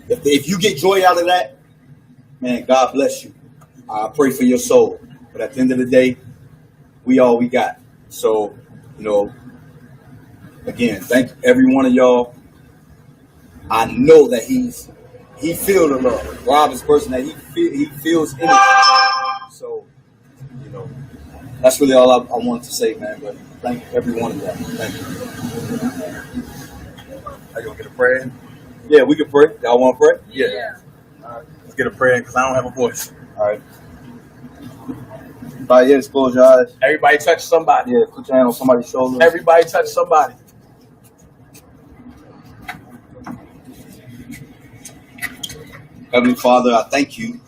If you get joy out of that, man, God bless you. I pray for your soul. But at the end of the day, we all we got. So, again, thank every one of y'all. I know that he feels the love. Rob is a person that he feels anything. So, that's really all I wanted to say, man. But thank every one of y'all. Thank you. Are you gonna get a prayer? Yeah, we can pray. Y'all want to pray? Yeah. All right. Let's get a prayer because I don't have a voice. All right. Everybody, yeah, close your eyes. Everybody touch somebody. Yeah, put your hand on somebody's shoulder. Everybody touch somebody. Heavenly Father, I thank you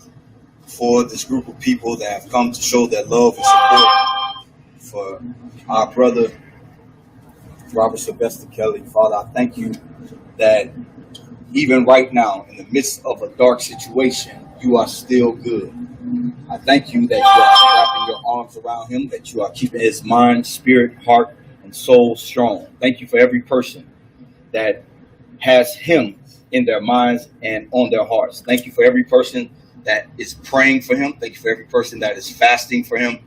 for this group of people that have come to show their love and support for our brother, Robert Sylvester Kelly. Father, I thank you that even right now, in the midst of a dark situation, you are still good. I thank you that you are wrapping your arms around him, that you are keeping his mind, spirit, heart, and soul strong. Thank you for every person that has him in their minds and on their hearts. Thank you for every person that is praying for him. Thank you for every person that is fasting for him.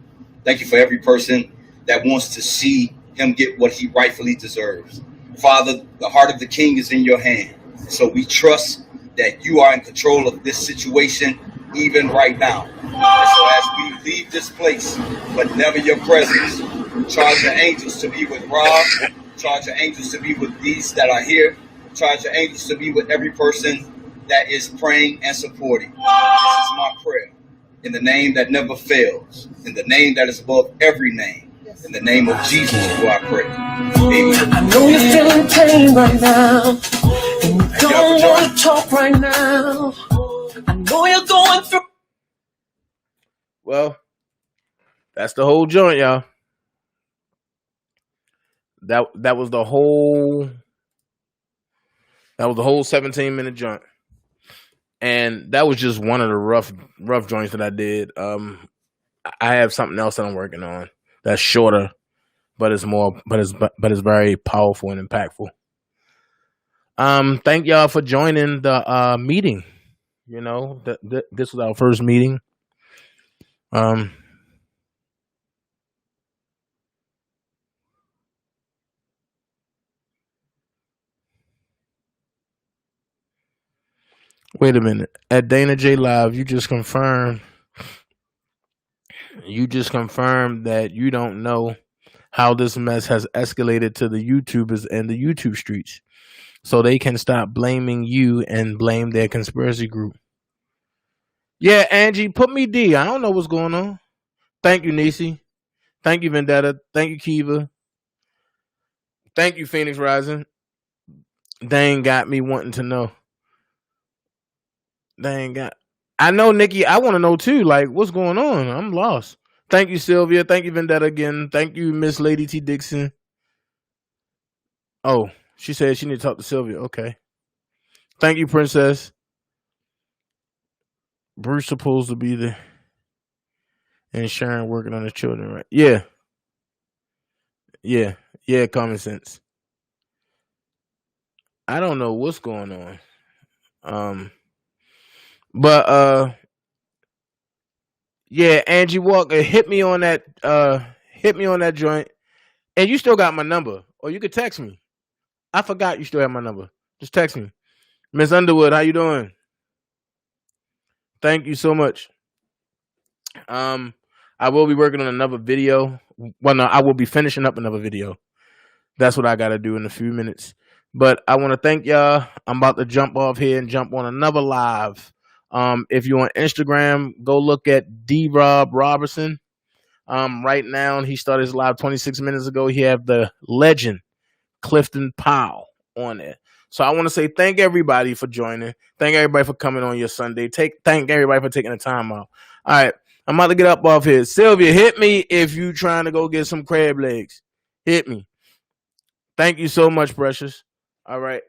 Thank you for every person that wants to see him get what he rightfully deserves. Father, the heart of the king is in your hand. So we trust that you are in control of this situation even right now. And so as we leave this place, but never your presence, charge your angels to be with Rob, charge your angels to be with these that are here, charge your angels to be with every person that is praying and supporting. This is my prayer. In the name that never fails, in the name that is above every name, in the name of Jesus do I pray. Amen. I know you're feeling pain right now, and you don't want to talk right now. I know you're going through. Well, that's the whole joint, y'all. That was the whole 17-minute joint. And that was just one of the rough joints that I did. I have something else that I'm working on that's shorter, but it's very powerful and impactful. Thank y'all for joining the meeting. This was our first meeting. Wait a minute. At Dana J Live, you just confirmed that you don't know how this mess has escalated to the YouTubers and the YouTube streets. So they can stop blaming you and blame their conspiracy group. Yeah, Angie, put me D. I don't know what's going on. Thank you, Nisi. Thank you, Vendetta. Thank you, Kiva. Thank you, Phoenix Rising. They ain't got me wanting to know. I know, Nikki. I want to know too. Like, what's going on? I'm lost. Thank you, Sylvia. Thank you, Vendetta again. Thank you, Miss Lady T Dixon. Oh, she said she need to talk to Sylvia. Okay. Thank you, Princess. Bruce supposed to be the and Sharon working on the children, right? Yeah. Common sense. I don't know what's going on. But yeah, Angie Walker, hit me on that joint. And you still got my number, or you could text me. I forgot you still have my number. Just text me. Miss Underwood, how you doing? Thank you so much. I will be working on another video. Well, no, I will be finishing up another video. That's what I got to do in a few minutes. But I want to thank y'all. I'm about to jump off here and jump on another live. If you're on Instagram, go look at D-Rob Robertson. Right now, he started his live 26 minutes ago. He have the legend Clifton Powell on there. So I want to say thank everybody for joining. Thank everybody for coming on your Sunday. Thank everybody for taking the time out. All right, I'm about to get up off here. Sylvia, hit me if you trying to go get some crab legs. Hit me. Thank you so much, Precious. All right.